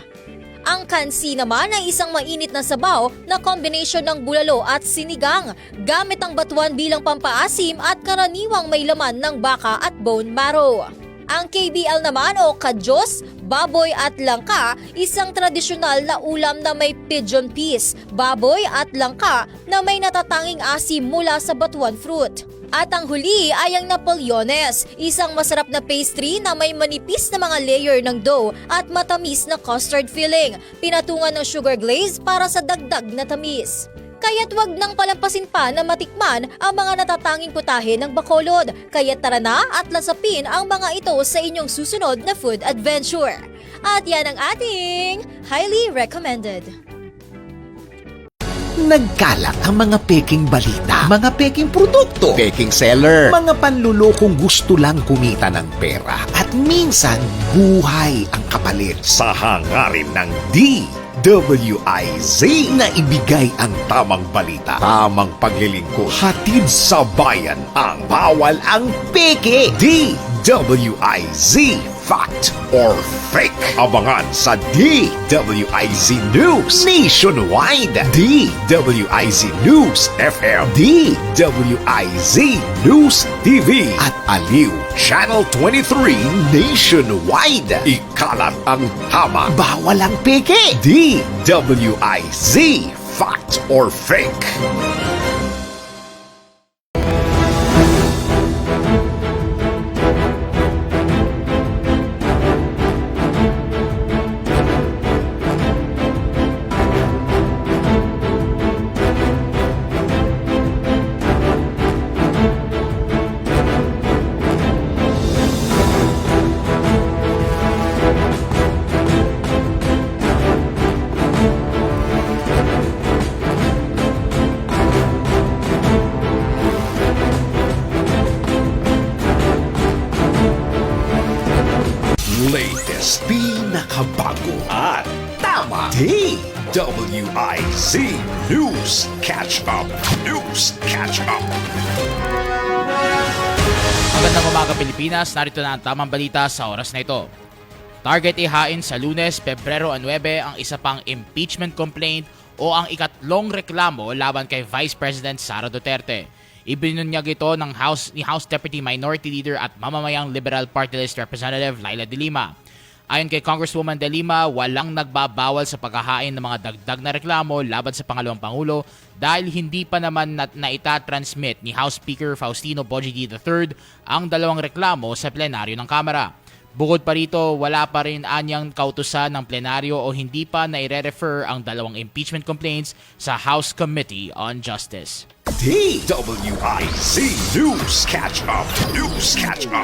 Ang kansi naman ay isang mainit na sabaw na kombinasyon ng bulalo at sinigang, gamit ang batuan bilang pampaasim at karaniwang may laman ng baka at bone marrow. Ang KBL naman o kadyos, baboy at langka, isang tradisyonal na ulam na may pigeon peas, baboy at langka na may natatanging asim mula sa batuan fruit. At ang huli ay ang Napoleones, isang masarap na pastry na may manipis na mga layer ng dough at matamis na custard filling, pinatungan ng sugar glaze para sa dagdag na tamis. Kaya't wag nang palampasin pa na matikman ang mga natatanging putahe ng Bacolod. Kaya't tara na at lasapin ang mga ito sa inyong susunod na food adventure. At yan ang ating highly recommended. Nagkalat ang mga peking balita, mga peking produkto, peking seller, mga panlulokong gusto lang kumita ng pera at minsan buhay ang kapalit sa hangarin ng DWIZ na ibigay ang tamang balita, tamang paglilingkod, hatid sa bayan ang bawal ang peke. DWIZ, fact or fake. Abangan sa DWIZ News Nationwide, DWIZ News FM, DWIZ News TV at Aliw Channel 23 Nationwide. Ikalat ang tama, bawal ang peke. DWIZ, fact or fake. Latest, pinakabago at tama. DWIZ News Catch Up. News Catch Up. Magandang umaga Pilipinas, narito na ang tamang balita sa oras na ito. Target ihain sa Lunes, Pebrero 9 ang isa pang impeachment complaint o ang ikatlong reklamo laban kay Vice President Sara Duterte. Ibinunyag ito ng ni House Deputy Minority Leader at mamamayang Liberal Party List Representative Laila De Lima. Ayon kay Congresswoman De Lima, walang nagbabawal sa paghahain ng mga dagdag na reklamo laban sa pangalawang Pangulo dahil hindi pa naman naitatransmit ni House Speaker Faustino Bogie III ang dalawang reklamo sa plenaryo ng Kamara. Bukod pa rito, wala pa rin anyang kautusan ng plenaryo o hindi pa naire-refer ang dalawang impeachment complaints sa House Committee on Justice. DWIZ News Catch Up. News Catch Up.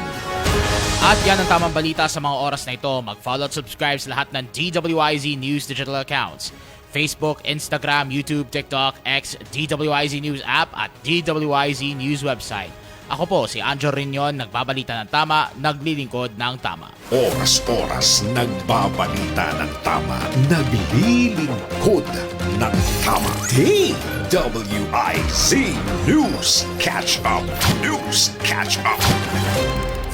At yan ang tamang balita sa mga oras na ito. Mag-follow at subscribe sa lahat ng DWIZ News digital accounts. Facebook, Instagram, YouTube, TikTok, X, DWIZ News app at DWIZ News website. Ako po si Anjo Riñon, nagbabalita ng tama, naglilingkod ng tama. Oras-oras nagbabalita ng tama, naglilingkod ng tama. DWIZ News Catch Up. News Catch Up.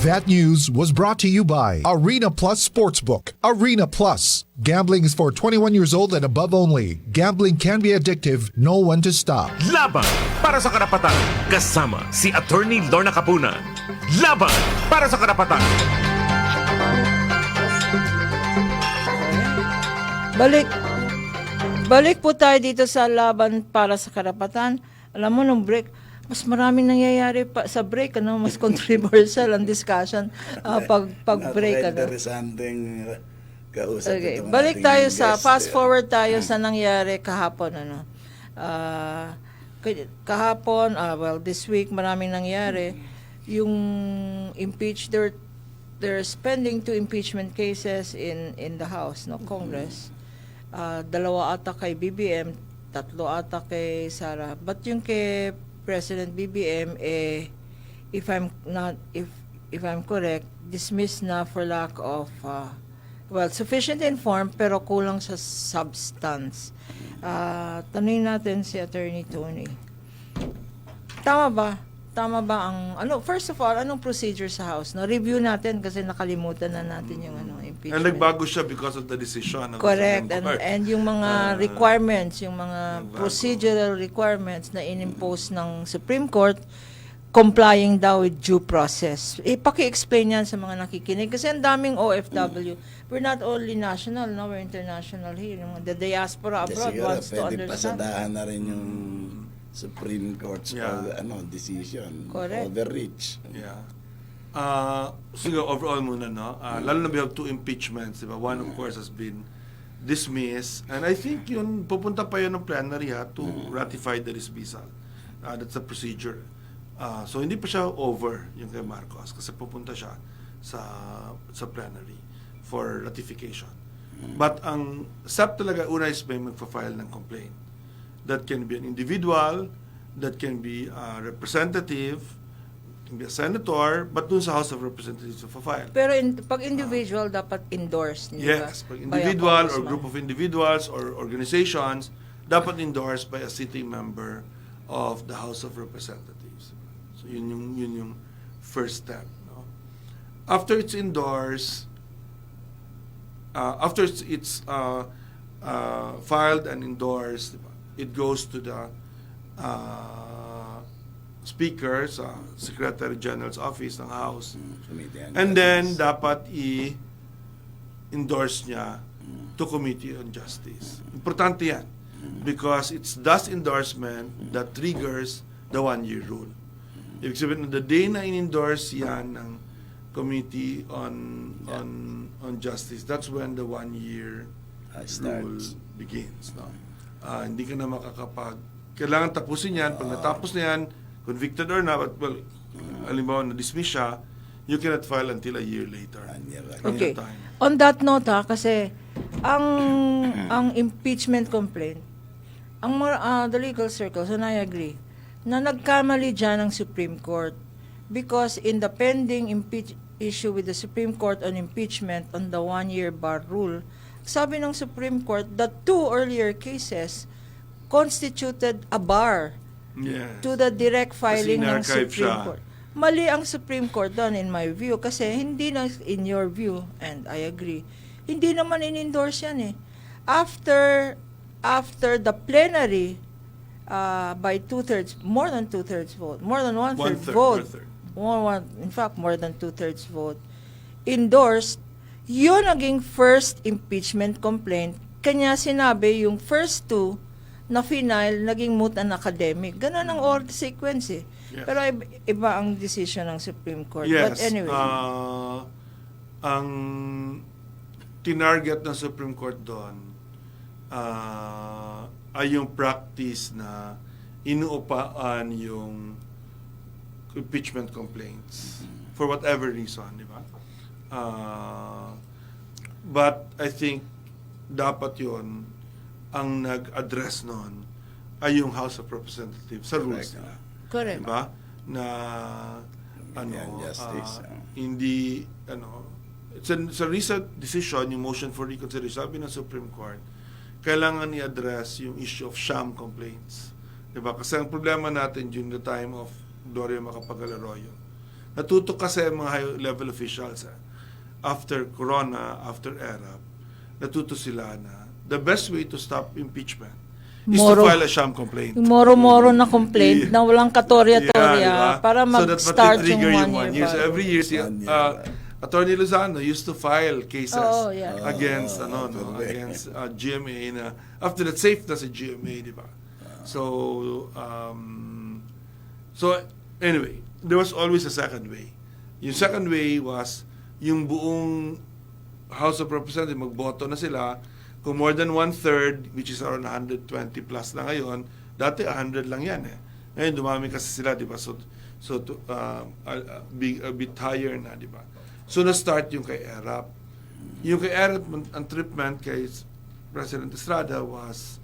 That news was brought to you by Arena Plus Sportsbook. Arena Plus. Gambling is for 21 years old and above only. Gambling can be addictive. Know when to stop. Laban para sa karapatan kasama si Attorney Lorna Capunan. Laban para sa karapatan. Balik po tayo dito sa laban para sa karapatan. Alam mo, nung break, mas maraming nangyayari pa sa break, mas controversial ang discussion pag-break. Napaka-interesanting kausap. Okay, ito balik ating tayo sa, guest. fast forward tayo sa nangyari kahapon. Kahapon, this week maraming nangyari. Yung there's pending 2 impeachment cases in the House, no, Congress. 2 ata kay BBM, 3 ata kay Sara. But yung kay President BBM, if I'm correct, dismissed na for lack of sufficient informed pero kulang sa substance. Tanungin natin si Attorney Tony. Tama ba ang first of all, anong procedure sa House? No, review natin kasi nakalimutan na natin yung impeachment. And nagbago siya because of the decision of Correct. the Supreme Court. And yung mga requirements, yung mga procedural requirements na inimpose ng Supreme Court, complying daw with due process. Paki-explain yan sa mga nakikinig kasi ang daming OFW. We're not only national, no, we're international here. The diaspora abroad Siguro, wants to pwede understand. pasadahan na rin yung Supreme Court's decision. Correct. Overreach. Yeah. Siguro overall muna, no? Lalo na we have 2 impeachments, diba? One, of course, has been dismissed. And I think yun, pupunta pa yun ng plenary to ratify the dismissal. That's the procedure. So hindi pa siya over yung kay Marcos kasi pupunta siya sa plenary for ratification. But ang step talaga una is may magfa-file ng complaint. That can be an individual, that can be a representative, can be a senator, but dun sa House of Representatives fa-file. Pero pag individual, dapat endorsed, di ba? Yes, pag By a individual or congressman. group of individuals or organizations, dapat endorsed by a sitting member of the House of Representatives. So yun yung first step. No? After it's endorsed, after it's filed and endorsed, diba, it goes to the Speaker sa Secretary General's Office ng House. Committee on And then, Justice. dapat i-endorse niya to Committee on Justice. Importante yan. Because it's that endorsement that triggers the 1-year rule. Ibig sabihin, the day na in-endorse yan ng Committee on Justice, that's when the 1-year rule Starts. begins. No? Hindi ka na kailangan tapusin yan. Pag natapos na yan, convicted or not, well, halimbawa, na-dismiss siya, you cannot file until a year later. From Okay. the time. On that note, kasi ang impeachment complaint, the legal circles, and I agree, na nagkamali dyan ang Supreme Court because in the pending issue with the Supreme Court on impeachment on the 1-year bar rule, sabi ng Supreme Court that 2 earlier cases constituted a bar Yes. to the direct filing ng in-archive Supreme siya. Court. Mali ang Supreme Court doon in my view kasi hindi na, in your view, and I agree, hindi naman in-endorse yan eh. After the plenary by 2/3, more than 2/3 vote, more than 1/3 vote, in fact, more than 2/3 vote, endorsed, yun naging first impeachment complaint. Kanya sinabi yung first 2 na final, naging moot and academic. Ganon ang order sequence eh. Yes. Pero iba ang decision ng Supreme Court. Yes. But anyway. Ang tinarget ng Supreme Court doon ay yung practice na inuupaan yung impeachment complaints for whatever reason, di ba? But I think dapat yon ang nag-address noon ay yung House of Representatives sa rules nila. Correct. Diba? Na Justice. hindi it's a recent decision, yung motion for reconsideration, sabi ng Supreme Court, kailangan i-address yung issue of sham complaints. Diba? Kasi ang problema natin during the time of Gloria Macapagal-Arroyo, natuto kasi mga high-level officials after Corona, after ERAP, natuto sila na the best way to stop impeachment is to file a sham complaint. Yung moro-moro na complaint na walang katorya-torya diba? para So that mag-start trigger yung 1 1 year. year. So every year, Attorney Lozano used to file cases against against GMA na after that safe na si GMA, di ba? So anyway, there was always a second way. Yung second way was yung buong House of Representatives magboto na sila. Kung more than 1/3, which is around 120 plus na ngayon, dati 100 lang yan eh. Ngayon dumami kasi sila, di ba? So a bit higher na, di ba? So, na-start yung kay ERAP. Yung kay ERAP, ang treatment kay President Estrada was,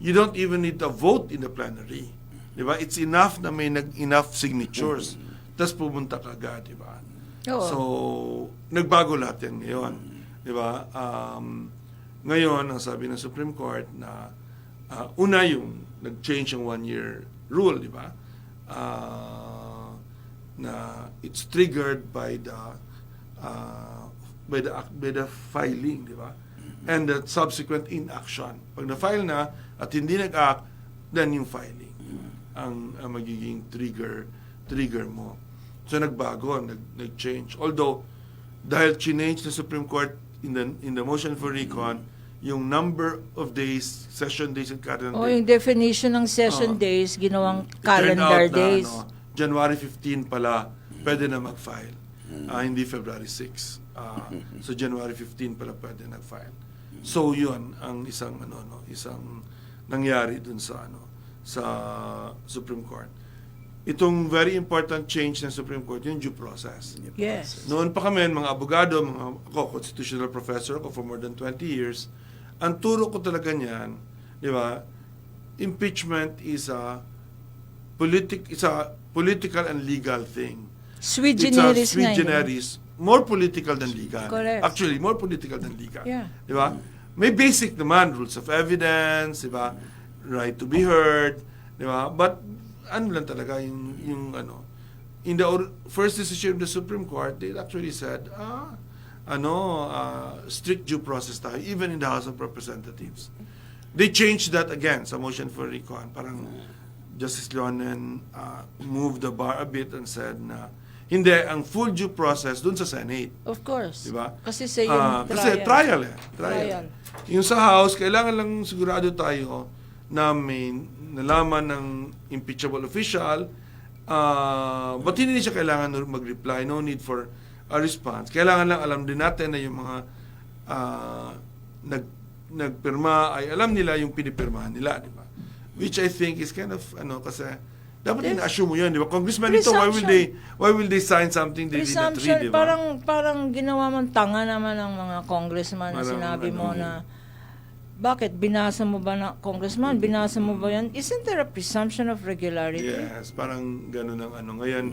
you don't even need a vote in the plenary. Diba? It's enough na may enough signatures. Tapos pumunta ka agad, diba? Oo. So, nagbago lahat yan ngayon. Diba? Ngayon, ang sabi ng Supreme Court na una yung nag-change yung 1-year rule, diba? Na it's triggered by the filing, di ba? And the subsequent inaction. Pag na-file na at hindi nag-act, then yung filing ang magiging trigger mo. So nagbago, nag-change. Although dahil change ng Supreme Court in the motion for recon yung number of days, session days and calendar days. Yung definition ng session days, ginawang It turned calendar out na, days. January 15 pala, pwede na mag-file. Hindi February 6. So January 15 pala pwede nag-file. So yun ang isang isang nangyari dun sa sa Supreme Court. Itong very important change ng Supreme Court, yung due process. Yes. Noon pa kami, mga abogado, ako, constitutional professor ako for more than 20 years, ang turo ko talaga niyan, di ba, impeachment is a political and legal thing. Sui It's a generis sui nga. generis, more political than legal. Correct. Actually, more political than legal. Yeah. Di ba? May basic naman, rules of evidence, di ba? Right to be heard, di ba? But, ano lang talaga, in the first decision of the Supreme Court, they actually said, strict due process tayo, even in the House of Representatives. They changed that again sa motion for recon. Parang Justice Leonen moved the bar a bit and said na, hindi, ang full due process dun sa Senate. Of course. Diba? Kasi sa yung Kasi trial. Yung sa House, kailangan lang sigurado tayo na may nalaman ng impeachable official, but hindi siya kailangan mag-reply, no need for a response. Kailangan lang alam din natin na yung mga nagpirma ay alam nila yung pinipirmahan nila, di ba? Which I think is kind of, kasi dapat ina-assume mo yun, di ba? Congressman ito, why will they sign something they did not read, di ba? Parang ginawa mong tanga naman ng mga congressman na sinabi mo na, bakit? Binasa mo ba na, congressman, binasa mo ba yan? Isn't there a presumption of regularity? Yes, parang gano'n ang Ngayon,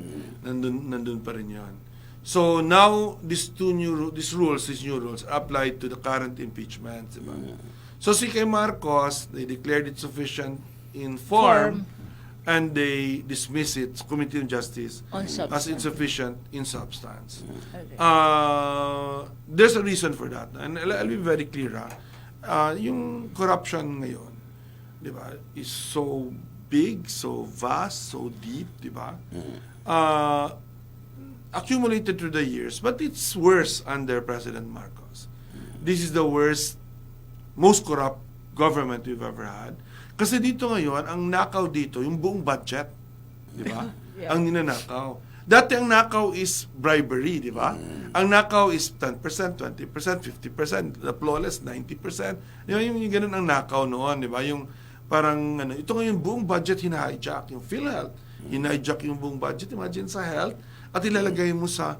nandun pa rin yan. So now, these new rules apply to the current impeachment, di ba? So si kay Marcos, they declared it sufficient in form, and they dismiss it, Committee on Justice, as insufficient in substance. Okay. There's a reason for that. And I'll be very clear, yung corruption ngayon, di ba, is so big, so vast, so deep, di ba? Accumulated through the years, but it's worse under President Marcos. This is the worst, most corrupt government we've ever had. Kasi dito ngayon, ang nakaw dito, yung buong budget, di ba? Yeah. Ang ninanakaw. Dati ang nakaw is bribery, di ba? Ang nakaw is 10%, 20%, 50%, the flawless 90%. Di ba? Yung ganun ang nakaw noon, di ba? Yung parang, ito ngayon buong budget hina-hijack. Yung PhilHealth, hina-hijack yung buong budget. Imagine sa health, at ilalagay mo sa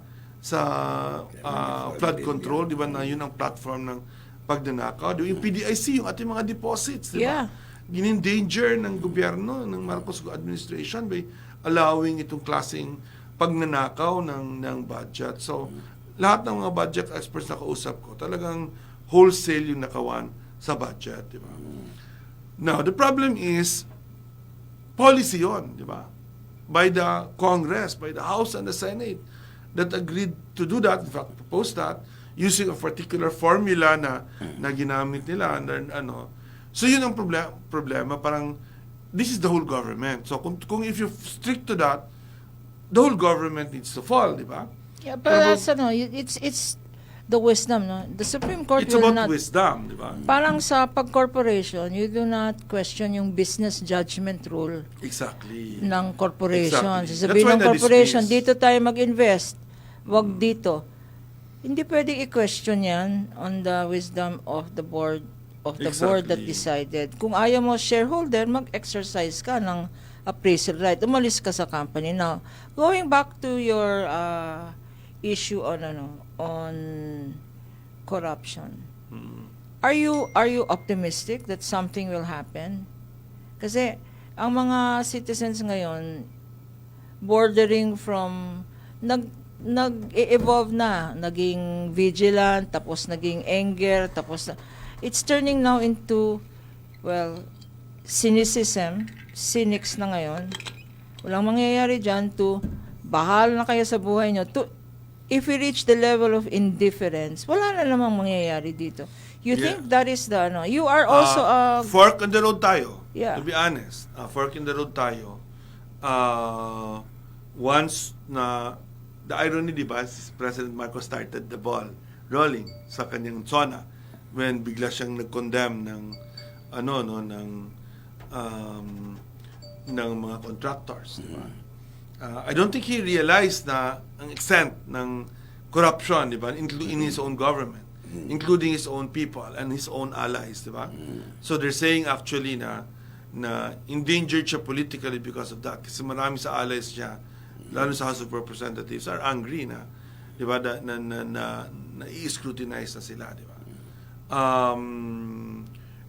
flood control, di ba? Na yun ang platform ng pagnanakaw. Di ba? Yung PDIC, yung ating mga deposits, di ba? Yeah. Ginin-danger ng gobyerno, ng Marcos administration by allowing itong klaseng pagnanakaw ng budget. So, lahat ng mga budget experts na kausap ko, talagang wholesale yung nakawan sa budget, di ba? Now, the problem is, policy yon, di ba? By the Congress, by the House and the Senate that agreed to do that, in fact, proposed that, using a particular formula na ginamit nila, and so yun ang problema, parang, this is the whole government. So, kung if you're strict to that, the whole government needs to fall, di ba? Yeah, but that's, it's the wisdom, no? The Supreme Court It's will about not, wisdom, di ba? parang sa pag-corporation, you do not question yung business judgment rule Exactly. ng corporation. Exactly. Sabihin That's why ng corporation, na-dismiss. dito tayo mag-invest, wag dito. Hindi pwedeng i-question yan on the wisdom of the board board that decided. Kung ayaw mo shareholder, mag-exercise ka ng appraisal right. Umalis ka sa company. Now, going back to your issue on on corruption. Are you optimistic that something will happen? Kasi ang mga citizens ngayon bordering from nag-evolve na, naging vigilant, tapos naging anger, tapos it's turning now into, well, cynicism, cynics na ngayon. Walang mangyayari dyan to, bahala na kayo sa buhay nyo. To, if we reach the level of indifference, wala na namang mangyayari dito. You think that is the, you are also fork in the road tayo, Yeah. to be honest. Fork in the road tayo. Once na, the irony, di ba, si President Marcos started the ball rolling sa kanyang zona when bigla siyang nag-condemn ng ng mga contractors, di ba? I don't think he realized na ang extent ng corruption, di ba, in his own government, including his own people and his own allies, di ba? So they're saying actually na endangered siya politically because of that, kasi marami sa allies niya, lalo sa House of Representatives, are angry na, di ba, na i-scrutinize na sila, di ba?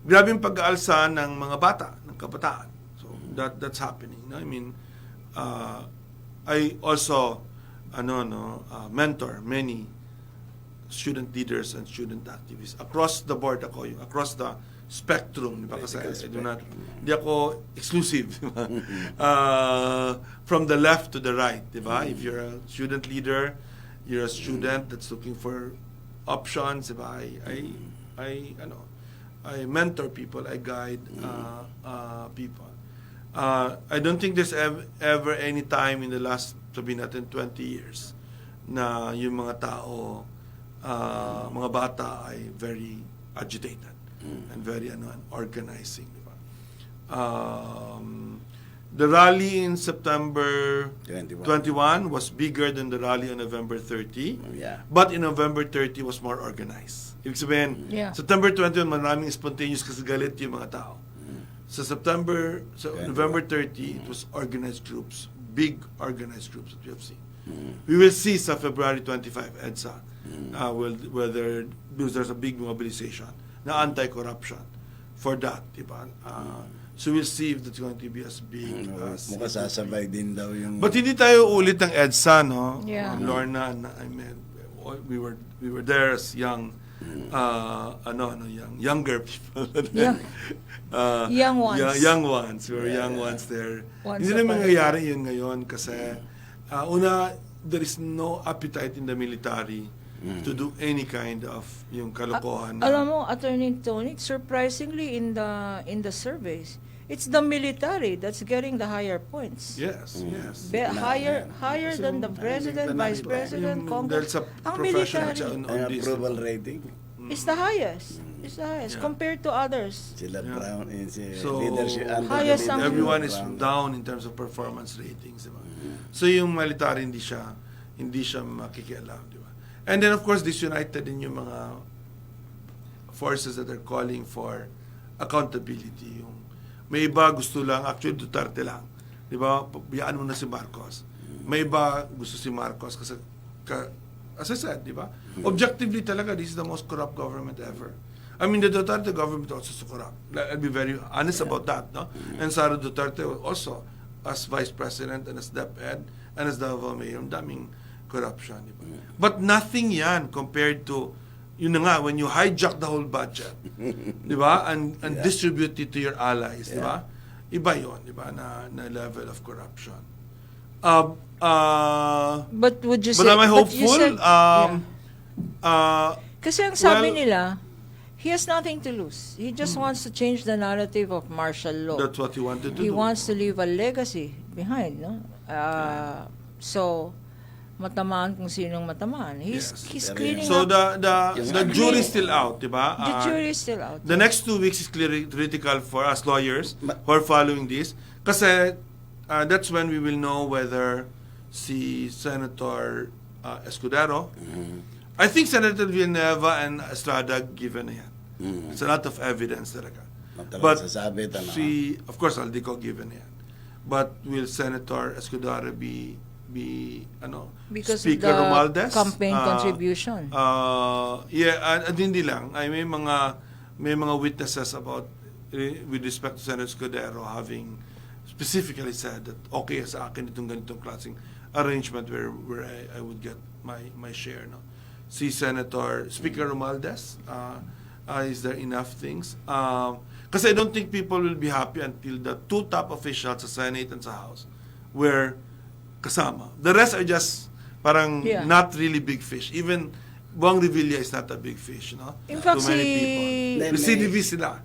Grabe yung pag-aalsa ng mga bata, ng kabataan. So that's happening. No? I mean, I also mentor many student leaders and student activists across the board, across the spectrum, di ba? Kasi hindi ako exclusive, di ba? From the left to the right, di ba? If you're a student leader, you're a student that's looking for options, di ba? I mentor people, I guide people. I don't think there's ever any time in the last, sabihin natin, 20 years na yung mga tao, mga bata ay very agitated and very organizing. Diba? The rally in September 21 was bigger than the rally on November 30, but in November 30 was more organized. Ibig sabihin, September 21, maraming spontaneous kasi galit yung mga tao. So November 30, it was organized groups, big organized groups that we have seen. We will see sa February 25, EDSA, whether there's a big mobilization na anti-corruption for that, diba? So we'll see if that's going to be as big as... Mukhang sasabay din daw yung... But hindi tayo ulit ng EDSA, no? Yeah. Lorna, I mean, we were there as young, younger people. Young ones. Young ones. We were young ones there. Once Hindi na upon a mangyayari yun ngayon kasi una, there is no appetite in the military to do any kind of yung kalokohan. Alam mo, Attorney Tony, surprisingly in the surveys, it's the military that's getting the higher points. Yes, yes. Higher than the president, vice president, Congress. There's a Ang professional military on Ang this. approval rating. is the highest. It's the highest compared to others. Sila Brown, si So, leadership. under the highest ang- leadership everyone of is Brown. down in terms of performance ratings, diba? So yung military hindi siya makikialam, diba? And then of course disunited din yung mga forces that are calling for accountability. Yung may iba gusto lang, actually Duterte lang, diba? Biyaan mo na si Marcos. May iba gusto si Marcos kasi as I said, diba? Objectively talaga, this is the most corrupt government ever. I mean, the Duterte government also is corrupt. I'll be very honest about that, no? And Sara Duterte also, as vice president and as DepEd and as Davao mayor, daming corruption, di ba? But nothing yan compared to, yun na nga, when you hijack the whole budget, di ba? And distribute it to your allies, di ba? Iba yun, di ba? Na level of corruption. But would you say... But am I but you hopeful? said- Kasi ang sabi well, nila, he has nothing to lose. He just wants to change the narrative of martial law. That's what he wanted to He do. wants to leave a legacy behind, no? So, matamaan kung sinong matamaan. He's cleaning So up. the jury is still out, di ba? The jury is still out. The next 2 weeks is critical for us lawyers who are following this. Kasi that's when we will know whether si Senator Escudero, I think Senator Villanueva and Estrada given na yan. It's a lot of evidence talaga. But Sasabi, of course, Aldico given na yan. But will Senator Escudero be be Because Speaker of the Romualdez, campaign contribution. At hindi lang, ay may mga witnesses about with respect to Senator Escudero having specifically said that okay sa akin itong ganitong klaseng arrangement where I would get my share, no. Si Speaker Romualdez, is there enough things? Kasi I don't think people will be happy until the two top officials sa Senate and sa House were kasama. The rest are just parang not really big fish. Even Buang Revilla is not a big fish, no? In fact, to many people. Recidivist sila.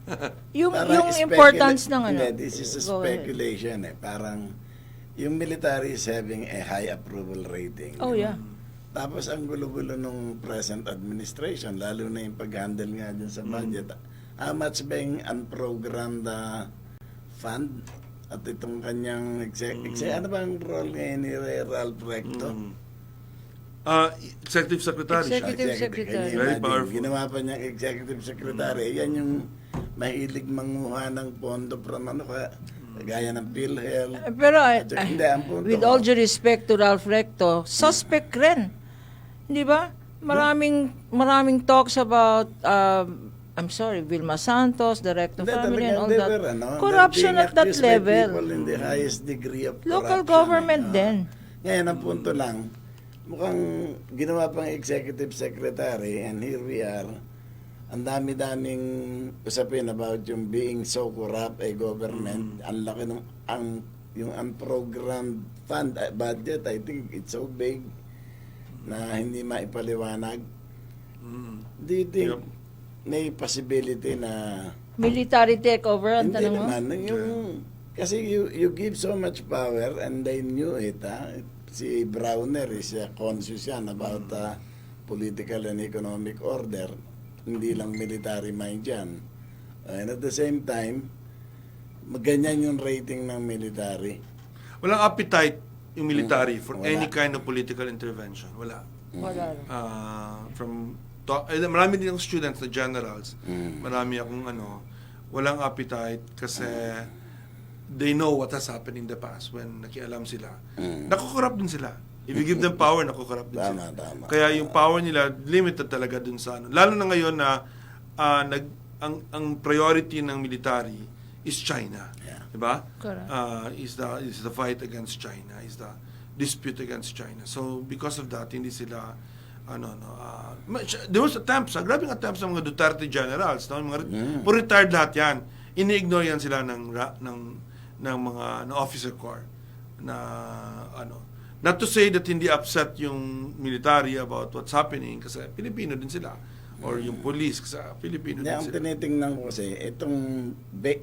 yung Parang importance ng ano. Hindi, this is a Go ahead. speculation Parang yung military is having a high approval rating. Oh, yeah. Tapos ang gulo-gulo nung present administration, lalo na yung pag-handle nga dyan sa budget. How much ba yung unprogrammed fund? At itong kanyang ano ba ang role ngayon ni Ralph Recto? Executive Secretary. Executive Secretary. Very powerful. Ginawa pa niyang Executive Secretary. Yan yung mahilig manguha ng pondo from gaya ng PhilHealth. Pero Hindi, ang punto with all due respect to Ralph Recto, suspect rin. Di ba? Maraming talks about I'm sorry, Vilma Santos, the Recto family and all that. Corruption at that level. People in the highest degree of Local corruption. government din. Ngayon, ang punto lang, mukhang ginawa pang executive secretary and here we are, ang dami-daming usapin about yung being so corrupt a government. Ang laki ng yung unprogrammed fund budget, I think it's so big na hindi maipaliwanag. Do you think may possibility na Military takeover ang hindi tanong mo? naman kasi you give so much power and they knew it. Si Browner is conscious yan about political and economic order, hindi lang military mind yan. And at the same time, ganyan yung rating ng military. Walang appetite yung military for Wala. any kind of political intervention. Wala. Wala. Marami din ang students na generals. Marami akong walang appetite kasi they know what has happened in the past when nakialam sila. Nakukorrupt din sila. If you give them power, nakukorrupt din sila. Tama. Kaya yung power nila, limited talaga dun sa Lalo na ngayon na ang priority ng military is China. Yeah. Diba? Correct. Is the fight against China, is the dispute against China. So because of that, hindi sila there was attempts, grabing attempts ng mga Duterte generals, no? Puro retired lahat yan. Ini-ignore yan sila ng mga officer corps na not to say that hindi upset yung military about what's happening kasi Pilipino din sila or yung police kasi Pilipino din Ang sila. tinitingnan ko kasi itong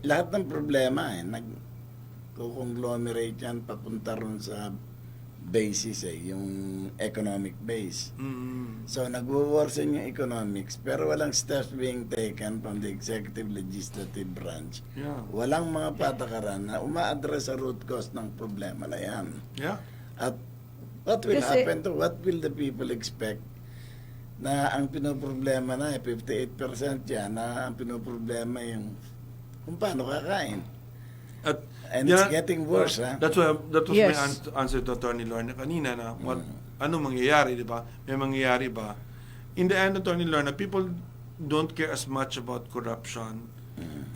lahat ng problema nag-conglomerate yan papunta ron sa basis yung economic base. So nagwo-worsen yung economics pero walang steps being taken from the executive legislative branch. Yeah. Walang mga patakaran na uma-address sa root cause ng problema na yan. Yeah. At what will Kasi- happen what will the people expect na ang pinoproblema na 58% yan na ang pinoproblema yung kung paano kakain. And it's getting worse, That was Yes. my answer to Attorney Lorna kanina na ano mangyayari, di ba? May mangyayari ba? In the end, Attorney Lorna, people don't care as much about corruption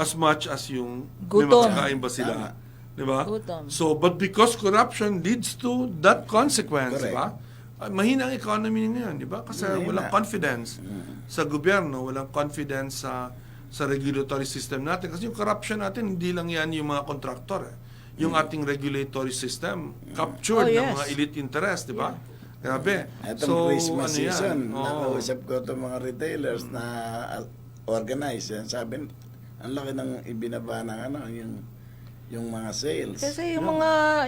as much as yung may Gutom. makakain ba sila. Di ba? Gutom. So, but because corruption leads to that consequence, di Correct. ba? Mahina ang economy ngayon, di ba? Kasi Mahina. walang confidence sa gobyerno, walang confidence sa regulatory system natin. Kasi yung corruption natin, hindi lang yan yung mga kontraktor. Yung ating regulatory system, captured ng yes. mga elite interest, di ba? Grabe. Etong Christmas ano yan? season, Oo. nakausap ko itong mga retailers na organize yan. Sabi, ang laki ng ibinaba ng yung mga sales. Kasi yung mga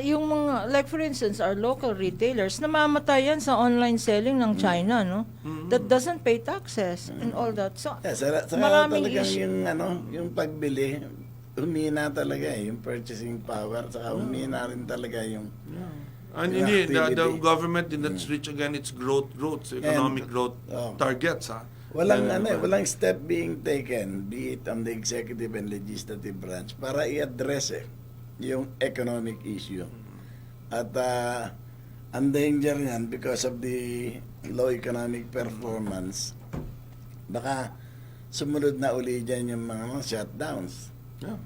like for instance our local retailers namamatay yan sa online selling ng China, no? That doesn't pay taxes and all that. So Saka maraming talagang issue. yung pagbili, humina talaga yung purchasing power, saka humina rin talaga yung And yung hindi, the activity. government did not reach again its growth, economic growth targets, ha? Walang step being taken, be it on the executive and legislative branch, para i-address yung economic issue. At Ang danger niyan because of the low economic performance, baka sumunod na uli dyan yung mga shutdowns. Yeah.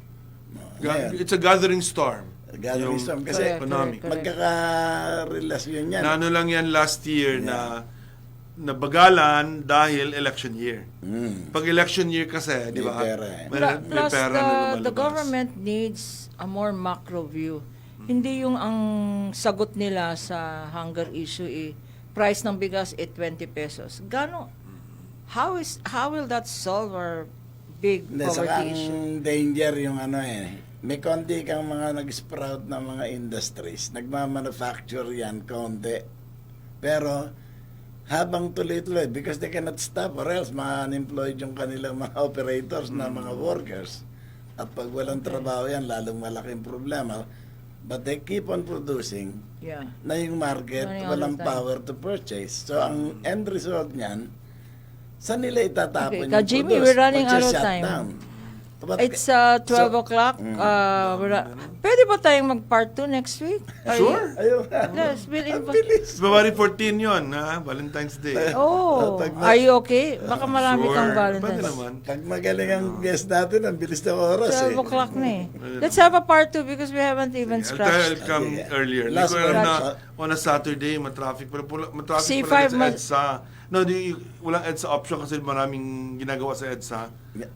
Ngayon, It's a gathering storm. gathering Yung storm kasi Correct, economic. correct. magkakarelasyon yan. Na ano lang yan last year na nabagalan dahil election year. Pag election year kasi, di ba? May pera eh. May Plus, pera na lumalabas. the government needs a more macro view. Hindi yung ang sagot nila sa hunger issue price ng bigas 20 pesos. How will that solve our big Hindi, saka poverty issue? ang danger yung may konti kang mga nag-sprout na mga industries. Nagmamanufacture yan, konti. Pero, habang tuloy-tuloy, because they cannot stop or else ma-unemployed yung kanilang mga operators na mga workers. At pag walang trabaho yan, lalong malaking problema. But they keep on producing Yeah. na yung market, Money all walang the time. power to purchase. So, ang end result niyan, saan nila itatapon Okay, Ka-Jimmy, produce? we're running out of Magsa-shutdown. time. But- It's 12 o'clock. Pwede ba tayong mag-part 2 next week? Sure. Ayun. Yes, we'll Ang invite. bilis. February 14 yun, ha? Valentine's Day. Oh, Pag- are you okay? Baka marami Sure. kang Pwede Valentine's. naman. Pag magaling ang guest natin, ang bilis ng oras 12 eh. o'clock na eh. Let's have a part 2 because we haven't even I'll scratched. come Okay. earlier. Hindi Last ko alam na one. on a Saturday, matraffic. Pero matraffic C5 pala sa mas- EDSA. No, walang EDSA option kasi maraming ginagawa sa EDSA.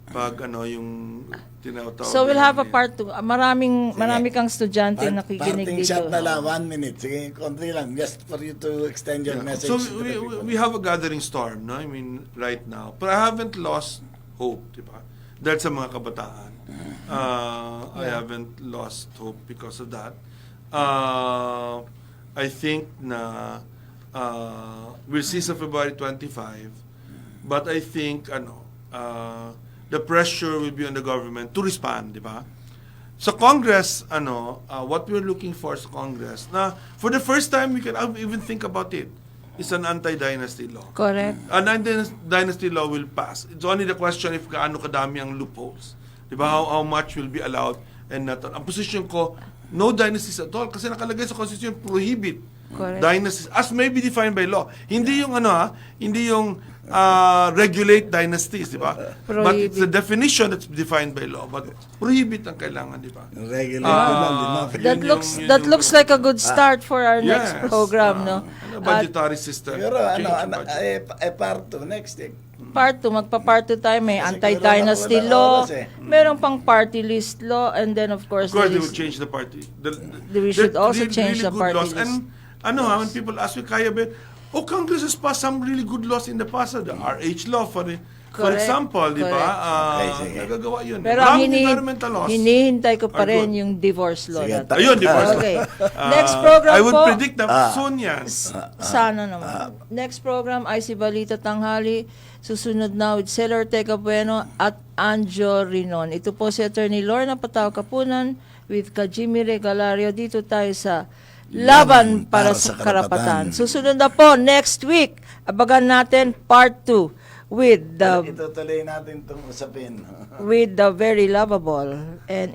Pag yung tinatawag. So we'll have a na- part 2. Marami kang estudyante nakikinig Parting dito. shot na lang, 1 minute. Sige, konti lang. Just for you to extend your Yeah. message. So to the people. we have a gathering storm, no? I mean, right now. But I haven't lost hope, di ba? Dahil sa mga kabataan. I haven't lost hope because of that. I think na we'll see sa February 25, but I think the pressure will be on the government to respond, di ba? Sa Congress, what we're looking for sa Congress, na for the first time we can even think about it, is an anti-dynasty law. Correct. An anti-dynasty law will pass. It's only the question if gaano kadami ang loopholes. Di ba? How much will be allowed and not. Ang position ko, no dynasties at all. Kasi nakalagay sa Constitution, prohibit Correct. dynasties as may be defined by law. Hindi yung hindi yung regulate dynasties, di ba? But it's the definition that's defined by law. But prohibit ang kailangan, di ba? Regular lang, di ba? That looks like a good start for our next Yes. program, no? Budgetary system. Siguro, Change yung budget. part 2 next week. Part 2, magpa-part 2 tayo. May Kasi anti-dynasty walang law, oras eh. merong pang party list law, and then of course, Of course, they there will is- change the party. We should also change the good party laws. list. And when people ask me, kaya ba? Congress has passed some really good laws in the past. The RH law, for Correct, example, di ba? Okay, sige. Nagagawa yun. Pero ang Maraming environmental laws. hinihintay ko pa are rin good. yung divorce law Sige, natin. Ayun, divorce law. Okay. Next program I would po. predict na soon yan. Sana naman. Next program ay si Balita Tanghali. Susunod na with Cesar Ortega Bueno at Anjo Rinon. Ito po si Attorney Lorna Patao Kapunan with Ka-Jimmy Regalario. Dito tayo sa Laban para sa Karapatan. Susunod na po next week. Abagan natin part 2 with the Itutuloy natin itong usapin. very lovable and